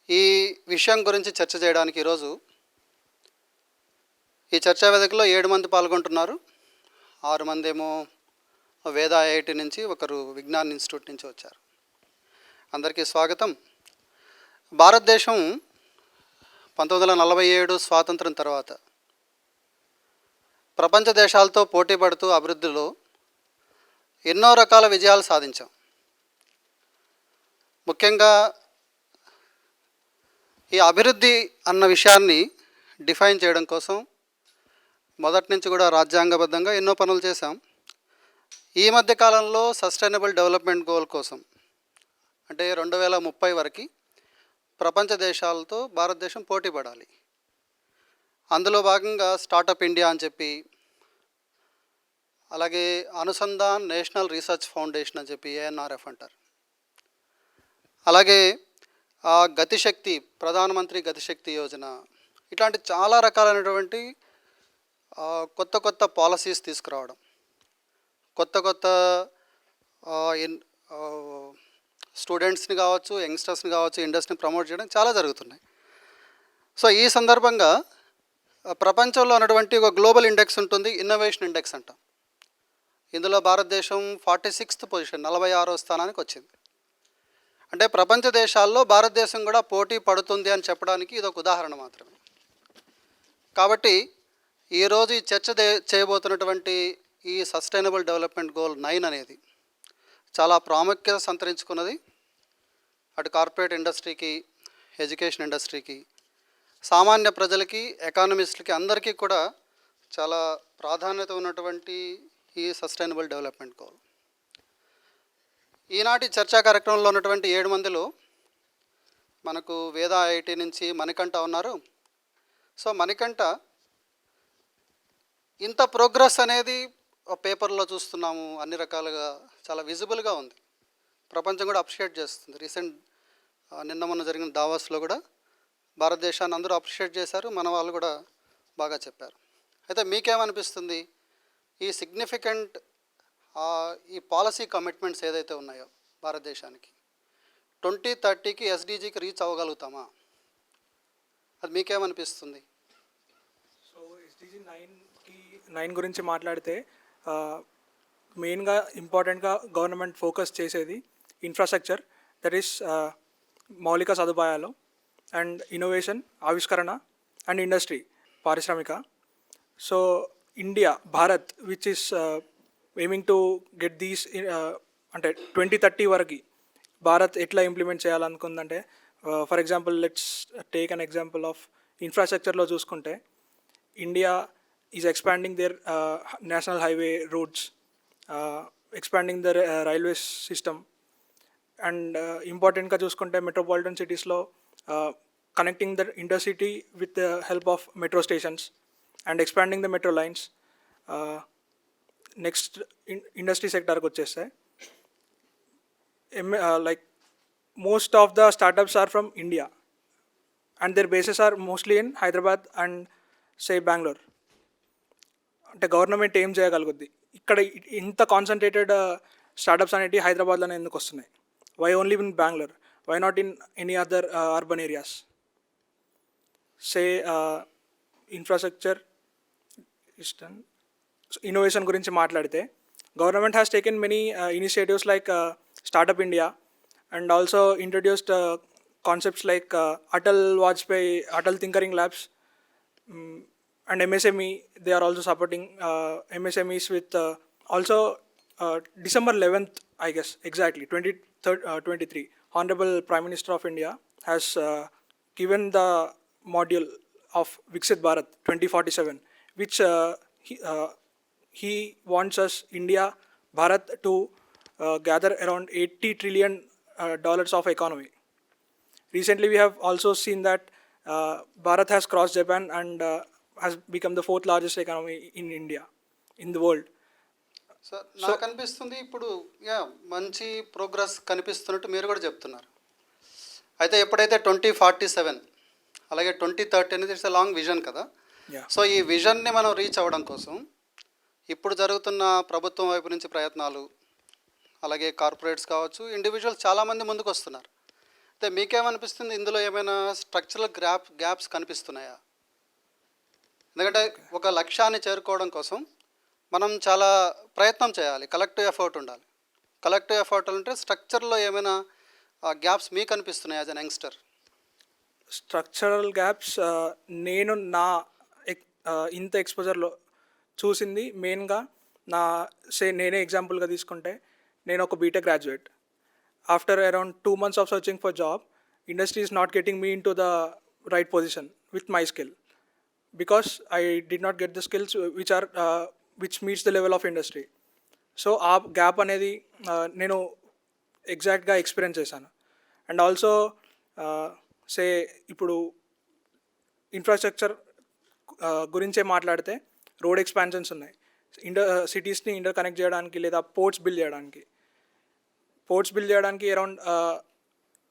ఈ విషయం గురించి చర్చ చేయడానికి ఈరోజు ఈ చర్చా వేదికలో 7 మంది పాల్గొంటున్నారు. 6 మంది ఏమో వేద ఐఐటి నుంచి, ఒకరు విజ్ఞాన్ ఇన్స్టిట్యూట్ నుంచి వచ్చారు. అందరికీ స్వాగతం. భారతదేశం 1947 స్వాతంత్రం తర్వాత ప్రపంచ దేశాలతో పోటీ పడుతూ అభివృద్ధిలో ఎన్నో రకాల విజయాలు సాధించాం. ముఖ్యంగా ఈ అభివృద్ధి అన్న విషయాన్ని డిఫైన్ చేయడం కోసం మొదటి నుంచి కూడా రాజ్యాంగబద్ధంగా ఎన్నో పనులు చేశాం. ఈ మధ్య కాలంలో సస్టైనబుల్ డెవలప్మెంట్ గోల్ కోసం అంటే 2030 వరకు ప్రపంచ దేశాలతో భారతదేశం పోటీ పడాలి. అందులో భాగంగా స్టార్టప్ ఇండియా అని చెప్పి, అలాగే అనుసంధాన్ నేషనల్ రీసెర్చ్ ఫౌండేషన్ అని చెప్పి ANRF అంటారు. అలాగే గతిశక్తి, ప్రధానమంత్రి గతిశక్తి యోజన, ఇట్లాంటి చాలా రకాలైనటువంటి కొత్త కొత్త పాలసీస్ తీసుకురావడం, కొత్త కొత్త స్టూడెంట్స్ని కావచ్చు, యంగ్స్టర్స్ని కావచ్చు, ఇండస్ట్రీని ప్రమోట్ చేయడం చాలా జరుగుతున్నాయి. సో ఈ సందర్భంగా ప్రపంచంలో ఉన్నటువంటి ఒక గ్లోబల్ ఇండెక్స్ ఉంటుంది, ఇన్నోవేషన్ ఇండెక్స్ అంటాం. ఇందులో భారతదేశం 46th పొజిషన్, 46వ స్థానానికి వచ్చింది. అంటే ప్రపంచ దేశాల్లో భారతదేశం కూడా పోటీ పడుతుంది అని చెప్పడానికి ఇది ఒక ఉదాహరణ మాత్రమే. కాబట్టి ఈరోజు ఈ చర్చ చేయబోతున్నటువంటి ఈ సస్టైనబుల్ డెవలప్మెంట్ గోల్ 9 అనేది చాలా ప్రాముఖ్యత సంతరించుకున్నది. అటు కార్పొరేట్ ఇండస్ట్రీకి, ఎడ్యుకేషన్ ఇండస్ట్రీకి, సామాన్య ప్రజలకి, ఎకానమిస్టులకి అందరికీ కూడా చాలా ప్రాధాన్యత ఉన్నటువంటి ఈ సస్టైనబుల్ డెవలప్మెంట్ గోల్. ఈనాటి చర్చా కార్యక్రమంలో ఉన్నటువంటి 7 మందిలో మనకు వేద IIT నుంచి మణికంఠ ఉన్నారు. సో మణికంఠ, ఇంత ప్రోగ్రెస్ అనేది పేపర్లో చూస్తున్నాము, అన్ని రకాలుగా చాలా విజిబుల్గా ఉంది, ప్రపంచం కూడా అప్రిషియేట్ చేస్తుంది. నిన్న మొన్న జరిగిన దావాస్లో కూడా భారతదేశాన్ని అందరూ అప్రిషియేట్ చేశారు, మన వాళ్ళు కూడా బాగా చెప్పారు. అయితే మీకేమనిపిస్తుంది, ఈ సిగ్నిఫికెంట్ ఈ పాలసీ కమిట్మెంట్స్ ఏదైతే ఉన్నాయో భారతదేశానికి 2030కి SDGకి రీచ్ అవ్వగలుగుతామా? అది మీకేమనిపిస్తుంది? సో SDG 9 గురించి మాట్లాడితే మెయిన్గా ఇంపార్టెంట్గా గవర్నమెంట్ ఫోకస్ చేసేది ఇన్ఫ్రాస్ట్రక్చర్, దట్ ఈస్ మౌలిక సదుపాయాలు, అండ్ ఇన్నోవేషన్, ఆవిష్కరణ, అండ్ ఇండస్ట్రీ, పారిశ్రామిక. So India, Bharat, which is aiming to get these అంటే 2030 వరకు భారత్ ఎట్లా ఇంప్లిమెంట్ చేయాలనుకుందంటే, for example let's take an example of ఇన్ఫ్రాస్ట్రక్చర్లో చూసుకుంటే, India is expanding their national highway routes, expanding the railway system, and ఇంపార్టెంట్గా చూసుకుంటే మెట్రోపాలిటన్ సిటీస్లో connecting the intercity with the help of metro stations and expanding the metro lines. Next industry సెక్టార్కి వచ్చేస్తే, like most of the startups are from India and their bases are mostly in Hyderabad and say Bangalore. అంటే government ఏం చేయగలుగుద్ది, ఇక్కడ ఇంత concentrated startups అనేవి హైదరాబాద్లోనే ఎందుకు వస్తున్నాయి? Why only in Bengaluru? Why not in any other urban areas? Say infrastructure, innovation గురించి మాట్లాడితే, government has taken many initiatives like Startup India, and also introduced concepts like Atal Vajpayee, Atal Tinkering Labs, and MSME. They are also supporting MSMEs with also December 11th, I guess, exactly, 23. Honorable Prime Minister of India has given the module of Viksit Bharat 2047, which he wants us, India, Bharat, to gather around $80 trillion of economy. Recently, we have also seen that Bharat has crossed Japan and has become the 4th largest economy in India, in the world. So నాకు అనిపిస్తుంది ఇప్పుడు మంచి progress కనిపిస్తున్నట్టు మీరు కూడా చెప్తున్నారు. అయితే ఎప్పుడైతే 2047 అలాగే 2030 అనేది ఇట్స్ ఎ లాంగ్ విజన్ కదా. సో ఈ విజన్ని మనం రీచ్ అవ్వడం కోసం ఇప్పుడు జరుగుతున్న ప్రభుత్వం వైపు నుంచి ప్రయత్నాలు, అలాగే కార్పొరేట్స్ కావచ్చు, ఇండివిజువల్స్ చాలామంది ముందుకు వస్తున్నారు. అయితే మీకేమనిపిస్తుంది, ఇందులో ఏమైనా స్ట్రక్చరల్ గ్యాప్స్ కనిపిస్తున్నాయా? ఎందుకంటే ఒక లక్ష్యాన్ని చేరుకోవడం కోసం మనం చాలా ప్రయత్నం చేయాలి, కలెక్టివ్ ఎఫర్ట్ ఉండాలి. కలెక్టివ్ ఎఫర్ట్ అంటే స్ట్రక్చర్లో ఏమైనా గ్యాప్స్ మీకు కనిపిస్తున్నాయి as an youngster? Structural gaps నేను నా ఇంత ఎక్స్పోజర్లో చూసింది మెయిన్గా నేనే ఎగ్జాంపుల్గా తీసుకుంటే, నేను ఒక BTech graduate. After around 2 months of searching for job, industry is not getting me into the right position with my skill, because I did not get the skills which meets the level of industry. So ఆ gap అనేది నేను ఎగ్జాక్ట్గా experience చేశాను. And also say ఇప్పుడు infrastructure గురించే మాట్లాడితే road expansions ఉన్నాయి, సిటీస్ని inter connect చేయడానికి లేదా పోర్ట్స్ బిల్డ్ చేయడానికి అరౌండ్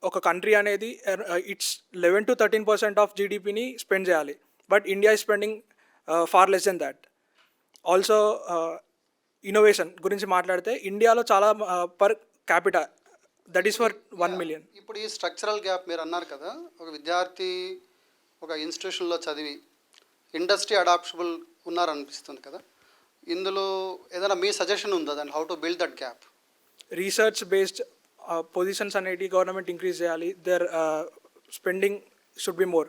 ఒక కంట్రీ అనేది ఇట్స్ 11 to 13% ఆఫ్ జీడిపిని స్పెండ్ చేయాలి. But India is spending far less than that. Also innovation గురించి మాట్లాడితే ఇండియాలో చాలా per capita that is for 1 million. ఇప్పుడు ఈ స్ట్రక్చరల్ గ్యాప్ మీరు అన్నారు కదా, ఒక విద్యార్థి ఒక ఇన్స్టిట్యూషన్లో చదివి ఇండస్ట్రీ అడాప్టబుల్ ఉన్నారనిపిస్తుంది కదా, ఇందులో ఏదైనా మీ సజెషన్ ఉందా దాన్ని how to build that gap? Research based positions అనేవి గవర్నమెంట్ ఇంక్రీజ్ చేయాలి. Their spending should be more.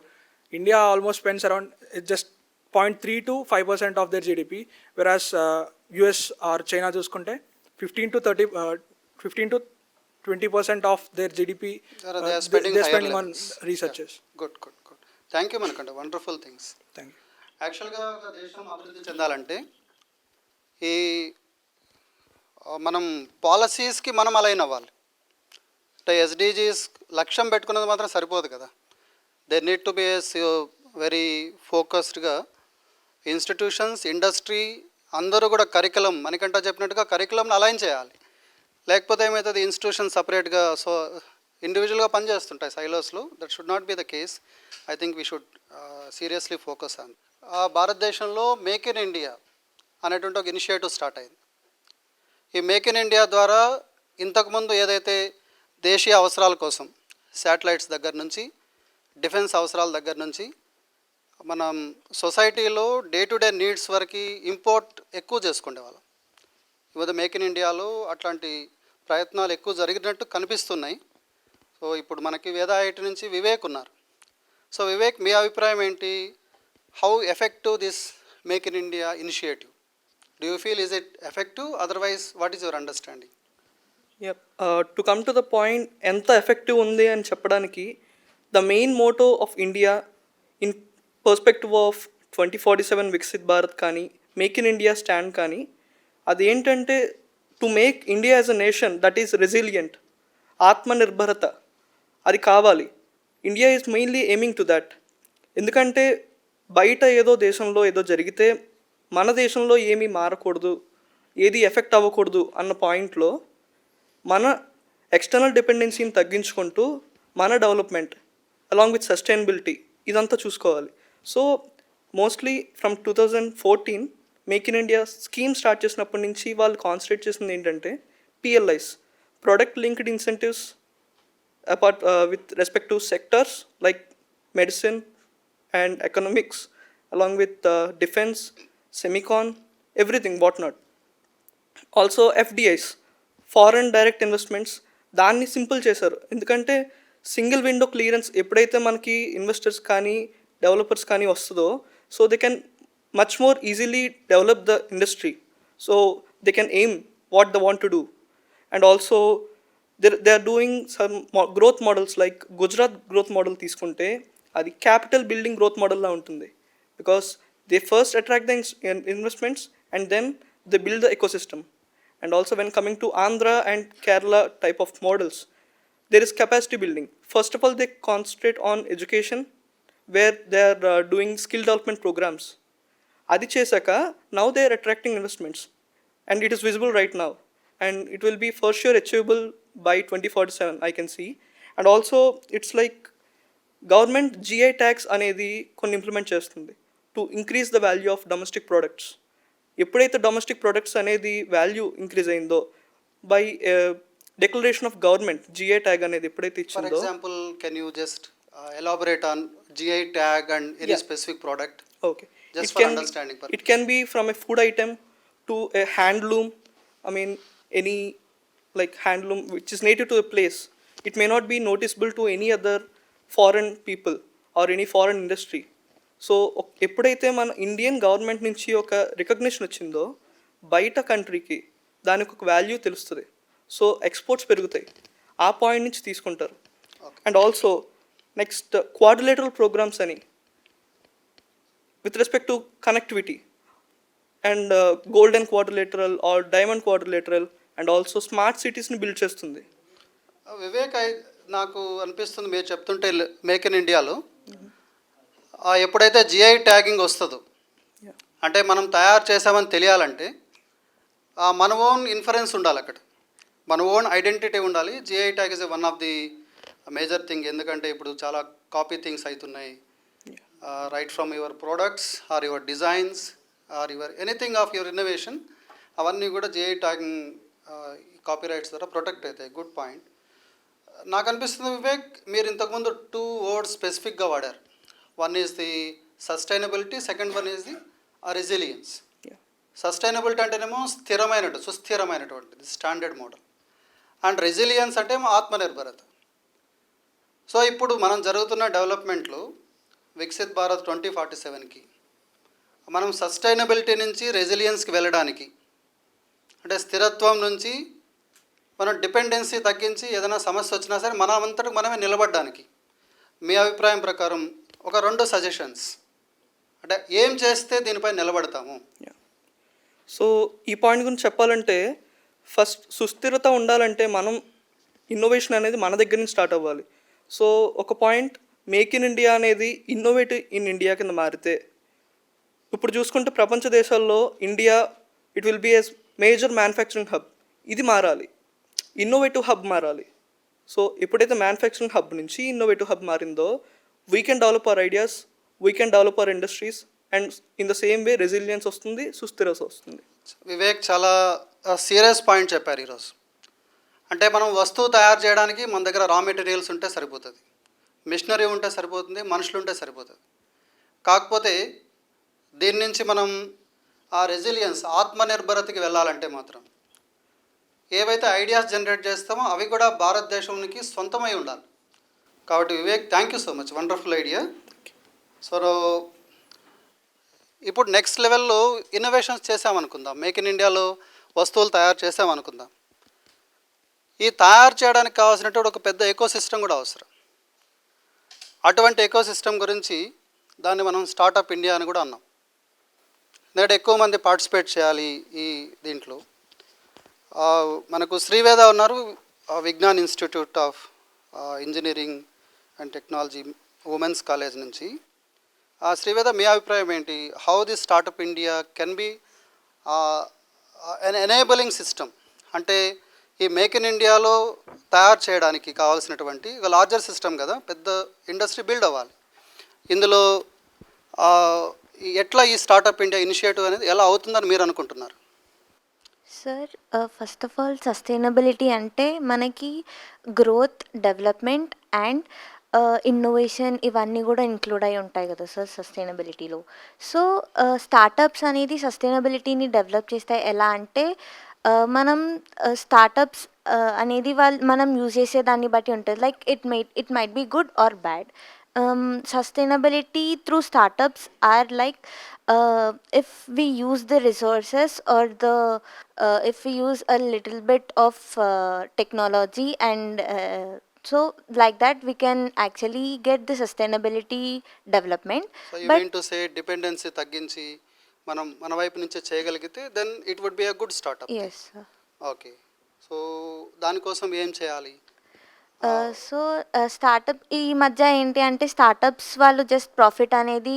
India almost spends around just 0.3 to 5% of their GDP, whereas US or China చూసుకుంటే 15 to 20% of their GDP spending on researches. Good. Thank you మనకంటే wonderful things. Thank you. యాక్చువల్గా ఒక దేశం అభివృద్ధి చెందాలంటే ఈ మనం పాలసీస్కి మనం అలైన్ అవ్వాలి. అంటే ఎస్డిజీస్ లక్ష్యం పెట్టుకున్నది మాత్రం సరిపోదు కదా, there need to be very ఫోకస్డ్గా ఇన్స్టిట్యూషన్స్, ఇండస్ట్రీ అందరూ కూడా కరికులం మనకంటే చెప్పినట్టుగా కరికులంని అలైన్ చేయాలి. లేకపోతే ఏమవుతుంది, ఇన్స్టిట్యూషన్ సపరేట్గా సో ఇండివిజువల్గా పనిచేస్తుంటాయి సైలోస్లో. That should not be the case. I think we should seriously focus on. భారతదేశంలో మేక్ ఇన్ ఇండియా అనేటువంటి ఒక ఇనిషియేటివ్ స్టార్ట్ అయింది. ఈ మేక్ ఇన్ ఇండియా ద్వారా ఇంతకుముందు ఏదైతే దేశీయ అవసరాల కోసం శాటిలైట్స్ దగ్గర నుంచి డిఫెన్స్ అవసరాల దగ్గర నుంచి మనం సొసైటీలో డే టు డే నీడ్స్ వరకు ఇంపోర్ట్ ఎక్కువ చేసుకునేవాళ్ళం. ఇవాళ మేక్ ఇన్ ఇండియాలో అట్లాంటి ప్రయత్నాలు ఎక్కువ జరిగినట్టు కనిపిస్తున్నాయి. సో ఇప్పుడు మనకి వేదాఐటి నుంచి వివేక్ ఉన్నారు. సో వివేక్, మీ అభిప్రాయం ఏంటి? How effective this make in India initiative? Do you feel is it effective? Otherwise, what is your understanding? To come to the point, ఎంత ఎఫెక్టివ్ ఉంది అని చెప్పడానికి the main motto of India in perspective of 2047 Viksit Bharat కానీ make in India stand కానీ అదేంటంటే to make India as a nation that is resilient, ఆత్మనిర్భరత అది కావాలి. India is mainly aiming to that. ఎందుకంటే బయట ఏదో దేశంలో ఏదో జరిగితే మన దేశంలో ఏమీ మారకూడదు, ఏది ఎఫెక్ట్ అవ్వకూడదు అన్న పాయింట్లో మన ఎక్స్టర్నల్ డిపెండెన్సీని తగ్గించుకుంటూ మన డెవలప్మెంట్ అలాంగ్ విత్ సస్టైనబిలిటీ ఇదంతా చూసుకోవాలి. So mostly from 2014 make in India scheme start చేసినప్పటి నుంచి వాళ్ళు కాన్సన్ట్రేట్ చేసింది ఏంటంటే PLIs, product linked incentives apart with respect to sectors like medicine and economics along with defence, semicon, everything, whatnot. Also FDIs, foreign direct investments, దాన్ని simple చేశారు. ఎందుకంటే single window clearance ఎప్పుడైతే మనకి ఇన్వెస్టర్స్ కానీ డెవలపర్స్ కానీ వస్తుందో, so they can much more easily develop the industry. So they can aim what they want to do. And also they are doing some growth models like Gujarat growth model తీసుకుంటే అది capital building growth మోడల్లా ఉంటుంది. Because they first attract the investments and then they build the ecosystem. And also when coming to Andhra and Kerala type of models, there is capacity building. First of all, they concentrate on education where they are doing skill development programs. Adi chesaka, now they are attracting investments and it is visible right now and it will be for sure achievable by 2047, I can see. And also it's like government GI tax anedi konni implement chestundi to increase the value of domestic products. ఎప్పుడైతే domestic products అనేది value increase అయిందో by declaration of government GI tag అనేది ఎప్పుడైతే ఇచ్చిందో. For example can you just elaborate on GI tag and any specific product? Okay, just for understanding purpose. It can be from a food item to a handloom, I mean any like handloom which is native to a place. It may not be noticeable to any other foreign people or any foreign industry. So ఎప్పుడైతే మన Indian government నుంచి ఒక recognition వచ్చిందో బయట కంట్రీకి దానికి ఒక value తెలుస్తుంది. సో ఎక్స్పోర్ట్స్ పెరుగుతాయి, ఆ పాయింట్ నుంచి తీసుకుంటారు. And also next quadrilateral programmes అని with respect to connectivity. And golden quadrilateral or diamond quadrilateral and also smart సిటీస్ని బిల్డ్ చేస్తుంది. వివేక్, నాకు అనిపిస్తుంది మీరు చెప్తుంటే మేక్ ఇన్ ఇండియాలో ఎప్పుడైతే జిఐ ట్యాగింగ్ వస్తుందో, అంటే మనం తయారు చేసామని తెలియాలంటే మన ఓన్ ఇన్ఫరెన్స్ ఉండాలి అక్కడ, మన ఓన్ ఐడెంటిటీ ఉండాలి. GI tag is one of the major thing. ఎందుకంటే ఇప్పుడు చాలా కాపీ థింగ్స్ అవుతున్నాయి. Right from your products or your designs or your anything of your innovation, అవన్నీ కూడా జిఐ ట్యాగింగ్ కాపీ రైట్స్ ద్వారా ప్రొటెక్ట్ అవుతాయి. Good point. నాకు అనిపిస్తుంది వివేక్, మీరు ఇంతకుముందు 2 వర్డ్స్ స్పెసిఫిక్గా వాడారు. One is the sustainability, second one is the resilience. Sustainability అంటేనేమో సుస్థిరమైనటువంటిది స్టాండర్డ్ మోడల్, అండ్ రెసిలియన్స్ అంటే ఆత్మనిర్భరత. సో ఇప్పుడు మనం జరుగుతున్న డెవలప్మెంట్లో వికసిత్ భారత్ 2047కి మనం సస్టైనబిలిటీ నుంచి రెసిలియన్స్కి వెళ్ళడానికి, అంటే స్థిరత్వం నుంచి మనం డిపెండెన్సీ తగ్గించి ఏదైనా సమస్య వచ్చినా సరే మనమంతటికి మనమే నిలబడడానికి మీ అభిప్రాయం ప్రకారం ఒక 2 సజెషన్స్, అంటే ఏం చేస్తే దీనిపై నిలబడతాము? సో ఈ పాయింట్ గురించి చెప్పాలంటే, ఫస్ట్ సుస్థిరత ఉండాలంటే మనం ఇన్నోవేషన్ అనేది మన దగ్గర నుంచి స్టార్ట్ అవ్వాలి. సో ఒక పాయింట్, మేక్ ఇన్ ఇండియా అనేది ఇన్నోవేటివ్ ఇన్ ఇండియా కింద మారితే, ఇప్పుడు చూసుకుంటే ప్రపంచ దేశాల్లో India it will be as major manufacturing hub. ఇది మారాలి, ఇన్నోవేటివ్ హబ్ మారాలి. సో ఎప్పుడైతే మ్యానుఫ్యాక్చరింగ్ హబ్ నుంచి ఇన్నోవేటివ్ హబ్ మారిందో, we can develop our ideas, we can develop our industries, and in the same way resilience వస్తుంది, సుస్థిరత వస్తుంది. వివేక్ చాలా సీరియస్ పాయింట్ చెప్పారు ఈరోజు. అంటే మనం వస్తువు తయారు చేయడానికి మన దగ్గర రా మెటీరియల్స్ ఉంటే సరిపోతుంది, మిషనరీ ఉంటే సరిపోతుంది, మనుషులు ఉంటే సరిపోతుంది. కాకపోతే దీని నుంచి మనం ఆ రెసిలియన్స్ ఆత్మనిర్భరతకి వెళ్ళాలంటే మాత్రం ఏవైతే ఐడియాస్ జనరేట్ చేస్తామో అవి కూడా భారతదేశానికి సొంతమై ఉండాలి. కాబట్టి Vivek, thank you so much, wonderful idea. So ఇప్పుడు నెక్స్ట్ లెవెల్లో ఇన్నోవేషన్స్ చేసామనుకుందాం, మేక్ ఇన్ ఇండియాలో వస్తువులు తయారు చేసామనుకుందాం. ఈ తయారు చేయడానికి కావాల్సినటువంటి ఒక పెద్ద ఎకోసిస్టమ్ కూడా అవసరం. అటువంటి ఎకోసిస్టమ్ గురించి దాన్ని మనం స్టార్టప్ ఇండియా అని కూడా అన్నాం. ఎందుకంటే ఎక్కువ మంది పార్టిసిపేట్ చేయాలి ఈ దీంట్లో. మనకు శ్రీవేద ఉన్నారు, Vignan institute of engineering and technology women's college నుంచి. శ్రీవేద, మీ అభిప్రాయం ఏంటి? How the startup India can be enabling system, అంటే ఈ మేక్ ఇన్ ఇండియాలో తయారు చేయడానికి కావాల్సినటువంటి ఒక లార్జర్ సిస్టమ్ కదా, పెద్ద ఇండస్ట్రీ బిల్డ్ అవ్వాలి. ఇందులో ఎట్లా ఈ స్టార్టప్ ఇండియా ఇనిషియేటివ్ అనేది ఎలా అవుతుందని మీరు అనుకుంటున్నారు? Sir, first of all sustainability అంటే మనకి గ్రోత్, డెవలప్మెంట్ అండ్ ఇన్నోవేషన్ ఇవన్నీ కూడా ఇంక్లూడ్ అయి ఉంటాయి కదా సార్ సస్టైనబిలిటీలో. సో స్టార్టప్స్ అనేది సస్టైనబిలిటీని డెవలప్ చేస్తాయి. ఎలా అంటే మనం స్టార్టప్స్ అనేది మనం యూజ్ చేసే దాన్ని బట్టి ఉంటుంది. Like it might be good or bad. Sustainability through startups are like if we use the resources or if we use a little bit of technology and so like that we can actually get the sustainability development. So you mean to say dependency తగ్గించి మనం మన వైపు నుంచి చేయగలిగితే then it would be a good startup. Yes sir. Okay. So దానికోసం ఏం చేయాలి? So startup ఈ మధ్య ఏంటి అంటే స్టార్టప్స్ వాళ్ళు జస్ట్ ప్రాఫిట్ అనేది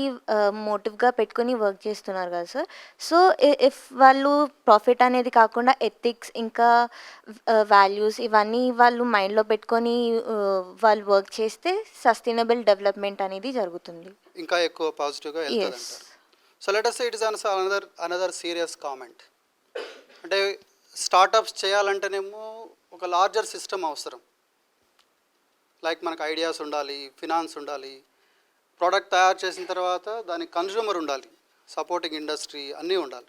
మోటివ్గా పెట్టుకుని వర్క్ చేస్తున్నారు కదా సార్. సో ఇఫ్ వాళ్ళు ప్రాఫిట్ అనేది కాకుండా ఎథిక్స్ ఇంకా వాల్యూస్ ఇవన్నీ వాళ్ళు మైండ్లో పెట్టుకొని వాళ్ళు వర్క్ చేస్తే సస్టైనబుల్ డెవలప్మెంట్ అనేది జరుగుతుంది, ఇంకా ఎక్కువ పాజిటివ్గా వెళ్తుంది అంటారు. So let us say it is another serious comment. అంటే స్టార్టప్స్ చేయాలంటేనేమో ఒక లార్జర్ సిస్టమ్ అవసరం. లైక్ మనకు ఐడియాస్ ఉండాలి, ఫినాన్స్ ఉండాలి, ప్రోడక్ట్ తయారు చేసిన తర్వాత దానికి కన్జ్యూమర్ ఉండాలి, సపోర్టింగ్ ఇండస్ట్రీ అన్నీ ఉండాలి.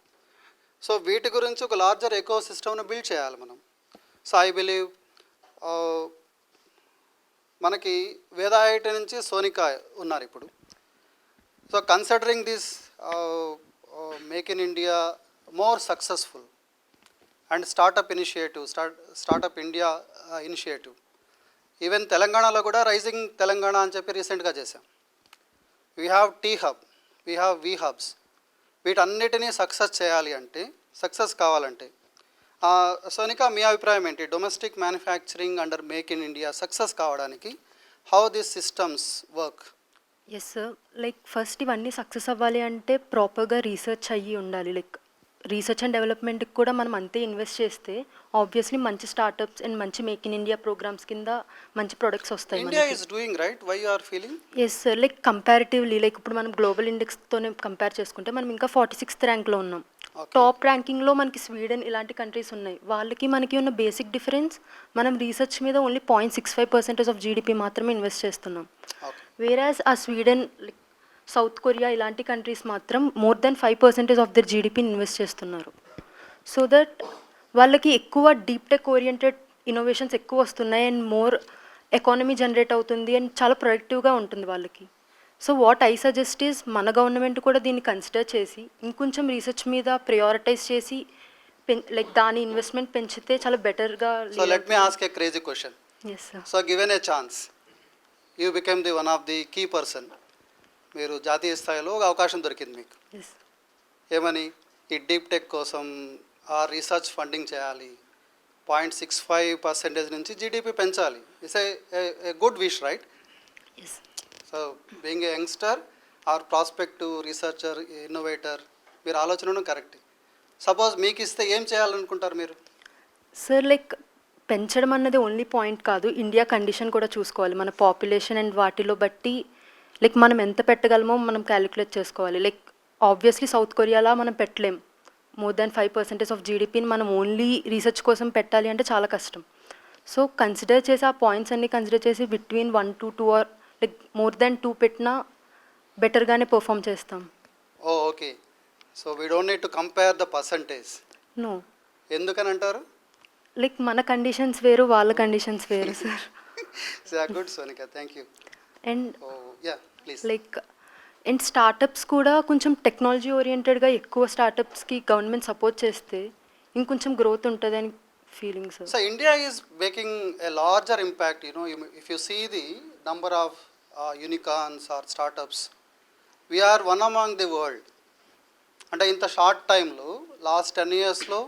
సో వీటి గురించి ఒక లార్జర్ ఎకో సిస్టమ్ని బిల్డ్ చేయాలి మనం. సో ఐ బిలీవ్ మనకి వేదాయిటి నుంచి సోనికా ఉన్నారు ఇప్పుడు. So considering this make in India more successful and startup India initiative, even తెలంగాణలో కూడా రైజింగ్ తెలంగాణ అని చెప్పి రీసెంట్గా చేసాం. We have T hub, we have we hubs. వీటన్నిటినీ సక్సెస్ చేయాలి అంటే, సక్సెస్ కావాలంటే సోనిక, మీ అభిప్రాయం ఏంటి? Domestic manufacturing under make in India success కావడానికి how this systems work? Yes sir, like first ఇవన్నీ సక్సెస్ అవ్వాలి అంటే ప్రాపర్గా రీసెర్చ్ అయ్యి ఉండాలి. లైక్ రీసెర్చ్ అండ్ డెవలప్మెంట్కి కూడా మనం అంతే ఇన్వెస్ట్ చేస్తే ఆబ్వియస్లీ మంచి స్టార్టప్స్ అండ్ మంచి మేక్ ఇన్ ఇండియా ప్రోగ్రామ్స్ కింద మంచి ప్రొడక్ట్స్ వస్తాయి. India is doing right, why you are feeling? Yes sir, like comparatively like ఇప్పుడు మనం గ్లోబల్ ఇండెక్స్తోనే కంపేర్ చేసుకుంటే మనం ఇంకా 46th ర్యాంక్లో ఉన్నాం. టాప్ ర్యాంకింగ్లో మనకి స్వీడన్ ఇలాంటి కంట్రీస్ ఉన్నాయి. వాళ్ళకి మనకి ఉన్న బేసిక్ డిఫరెన్స్, మనం రీసెర్చ్ మీద ఓన్లీ 0.65% ఆఫ్ జీడిపి మాత్రమే ఇన్వెస్ట్ చేస్తున్నాం. వేరాజ్ ఆ స్వీడన్, సౌత్ కొరియా ఇలాంటి కంట్రీస్ మాత్రం మోర్ దెన్ 5% ఆఫ్ దర్ జీడిపిని ఇన్వెస్ట్ చేస్తున్నారు. సో దట్ వాళ్ళకి ఎక్కువ డీప్ టెక్ ఓరియంటెడ్ ఇన్నోవేషన్స్ ఎక్కువ వస్తున్నాయి అండ్ మోర్ ఎకానమీ జనరేట్ అవుతుంది అండ్ చాలా ప్రొడక్టివ్గా ఉంటుంది వాళ్ళకి. So what I suggest is మన గవర్నమెంట్ కూడా దీన్ని కన్సిడర్ చేసి ఇంకొంచెం రీసెర్చ్ మీద ప్రయారిటైజ్ చేసి లైక్ దాని ఇన్వెస్ట్మెంట్ పెంచితే చాలా బెటర్గా. So let me ask a crazy question. Yes sir. So given a chance, you become the one of the key person. మీరు జాతీయ స్థాయిలో ఒక అవకాశం దొరికింది మీకు. ఏమని? ఈ డీప్ టెక్ కోసం ఆ రీసెర్చ్ ఫండింగ్ చేయాలి, 0.65% నుంచి జీడిపి పెంచాలి. It's a good wish, right? So being a youngster or prospective researcher, innovator, మీరు ఆలోచనను కరెక్ట్. సపోజ్ మీకు ఇస్తే ఏం చేయాలనుకుంటారు మీరు? సార్ లైక్ పెంచడం అన్నది ఓన్లీ పాయింట్ కాదు, ఇండియా కండిషన్ కూడా చూసుకోవాలి. మన పాపులేషన్ అండ్ వాటిలో బట్టి లైక్ మనం ఎంత పెట్టగలమో మనం క్యాలిక్యులేట్ చేసుకోవాలి. లైక్ ఆబ్వియస్లీ సౌత్ కొరియాలా మనం పెట్టలేం. మోర్ దాన్ 5% ఆఫ్ జీడిపిని మనం ఓన్లీ రీసెర్చ్ కోసం పెట్టాలి అంటే చాలా కష్టం. సో కన్సిడర్ చేసి ఆ పాయింట్స్ అన్నీ కన్సిడర్ చేసి between 1 to 2 or like more than 2 పెట్టినా బెటర్గానే పర్ఫామ్ చేస్తాం. Okay. So we don't need to compare the percentage. No. ఎందుకని అంటారు? లైక్ మన కండిషన్స్ వేరు, వాళ్ళ కండిషన్స్ వేరు sir. Good Sonika, thank you. And yeah please. Like and startups కూడా కొంచెం టెక్నాలజీ ఓరియంటెడ్గా ఎక్కువ స్టార్టప్స్కి గవర్నమెంట్ సపోర్ట్ చేస్తే ఇంకొంచెం గ్రోత్ ఉంటుందని feeling sir. So India is making a larger impact. If you see the number of unicorns or startups, we are one among the world. అంటే ఇంత short టైంలో last 10 yearsలో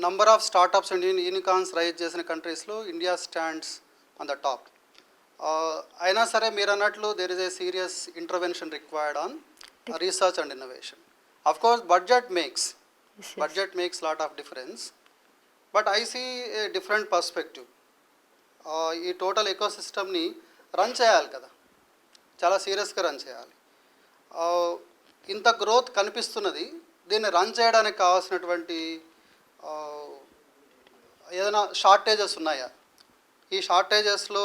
number of startups and unicorns rise చేసిన కంట్రీస్లో India stands on the top. అయినా సరే మీరు అన్నట్లు there is a serious intervention required on research and innovation. Of course budget makes lot of difference, but I see a different perspective. ఈ total ఎకోసిస్టమ్ని run చేయాలి కదా, చాలా సీరియస్గా రన్ చేయాలి. ఇంత గ్రోత్ కనిపిస్తున్నది, దీన్ని రన్ చేయడానికి కావాల్సినటువంటి ఏదైనా షార్టేజెస్ ఉన్నాయా? ఈ షార్టేజెస్లో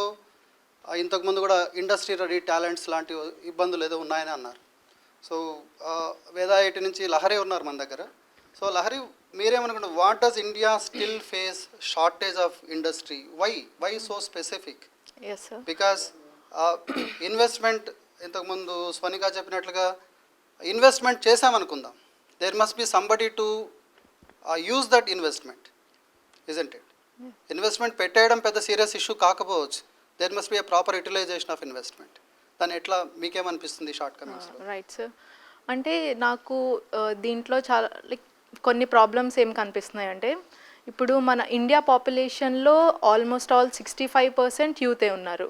ఇంతకుముందు కూడా ఇండస్ట్రీ రెడీ టాలెంట్స్ లాంటి ఇబ్బందులు ఏదో ఉన్నాయని అన్నారు. సో వేదాయటి నుంచి లహరి ఉన్నారు మన దగ్గర. సో లహరి, మీరేమనుకుంటారు, what does India still face shortage of industry? Why so specific? Because investment, ఇంతకుముందు స్వనిగా చెప్పినట్లుగా ఇన్వెస్ట్మెంట్ చేసామనుకుందాం, there must be somebody to use that investment, isn't it? Investment పెట్టేయడం పెద్ద సీరియస్ ఇష్యూ కాకపోవచ్చు, there must be a proper utilisation of investment. దాన్ని ఎట్లా మీకేమనిపిస్తుంది షార్ట్ కమింగ్స్? రైట్ సార్, అంటే నాకు దీంట్లో చాలా లైక్ కొన్ని ప్రాబ్లమ్స్ ఏం కనిపిస్తున్నాయి అంటే, ఇప్పుడు మన ఇండియా పాపులేషన్లో ఆల్మోస్ట్ ఆల్ 65% యూతే ఉన్నారు.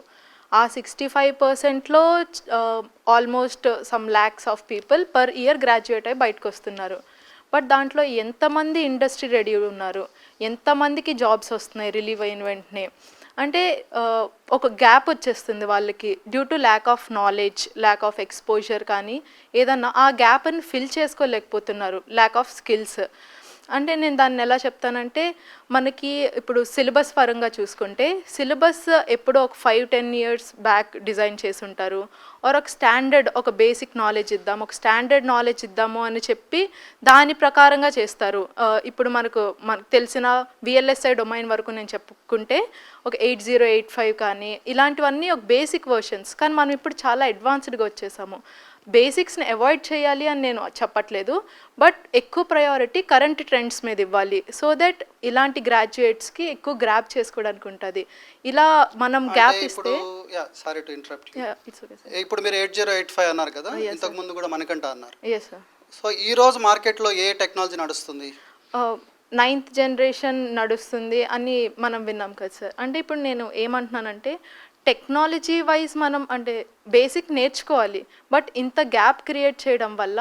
ఆ 65%లో almost some lakhs of people per year graduate అయ్యి బయటకు వస్తున్నారు. బట్ దాంట్లో ఎంతమంది ఇండస్ట్రీ రెడీ ఉన్నారు, ఎంతమందికి జాబ్స్ వస్తున్నాయి రిలీవ్ అయిన వెంటనే అంటే ఒక గ్యాప్ వచ్చేస్తుంది వాళ్ళకి due to lack of knowledge, lack of exposure. కానీ ఏదన్నా ఆ గ్యాప్ని ఫిల్ చేసుకోలేకపోతున్నారు, ల్యాక్ ఆఫ్ స్కిల్స్. అంటే నేను దాన్ని ఎలా చెప్తానంటే, మనకి ఇప్పుడు సిలబస్ పరంగా చూసుకుంటే సిలబస్ ఎప్పుడో ఒక 5-10 years బ్యాక్ డిజైన్ చేసి ఉంటారు. ఆర్ ఒక స్టాండర్డ్, ఒక బేసిక్ నాలెడ్జ్ ఇద్దాం, ఒక స్టాండర్డ్ నాలెడ్జ్ ఇద్దాము అని చెప్పి దాని ప్రకారంగా చేస్తారు. ఇప్పుడు మనకు తెలిసిన VLSI డొమైన్ వరకు నేను చెప్పుకుంటే ఒక 8085 కానీ ఇలాంటివన్నీ ఒక బేసిక్ వర్షన్స్. కానీ మనం ఇప్పుడు చాలా అడ్వాన్స్డ్గా వచ్చేసాము. బేసిక్స్ని అవాయిడ్ చేయాలి అని నేను చెప్పట్లేదు, బట్ ఎక్కువ ప్రయారిటీ కరెంట్ ట్రెండ్స్ మీద ఇవ్వాలి, సో దట్ ఇలాంటి గ్రాడ్యుయేట్స్కి ఎక్కువ గ్రాప్ చేసుకోవడానికి ఉంటుంది. ఇలా మనం గ్యాప్ ఇస్తే. Sorry to interrupt. ఇప్పుడు మీరు 8085 అన్నారు కదా, ఇంతకు ముందు కూడా మనకంట అన్నారు. సో ఈరోజు మార్కెట్లో ఏ టెక్నాలజీ నడుస్తుంది? 9th జనరేషన్ నడుస్తుంది అని మనం విన్నాం కదా సార్. అంటే ఇప్పుడు నేను ఏమంటున్నానంటే టెక్నాలజీ వైజ్ మనం అంటే బేసిక్ నేర్చుకోవాలి, బట్ ఇంత గ్యాప్ క్రియేట్ చేయడం వల్ల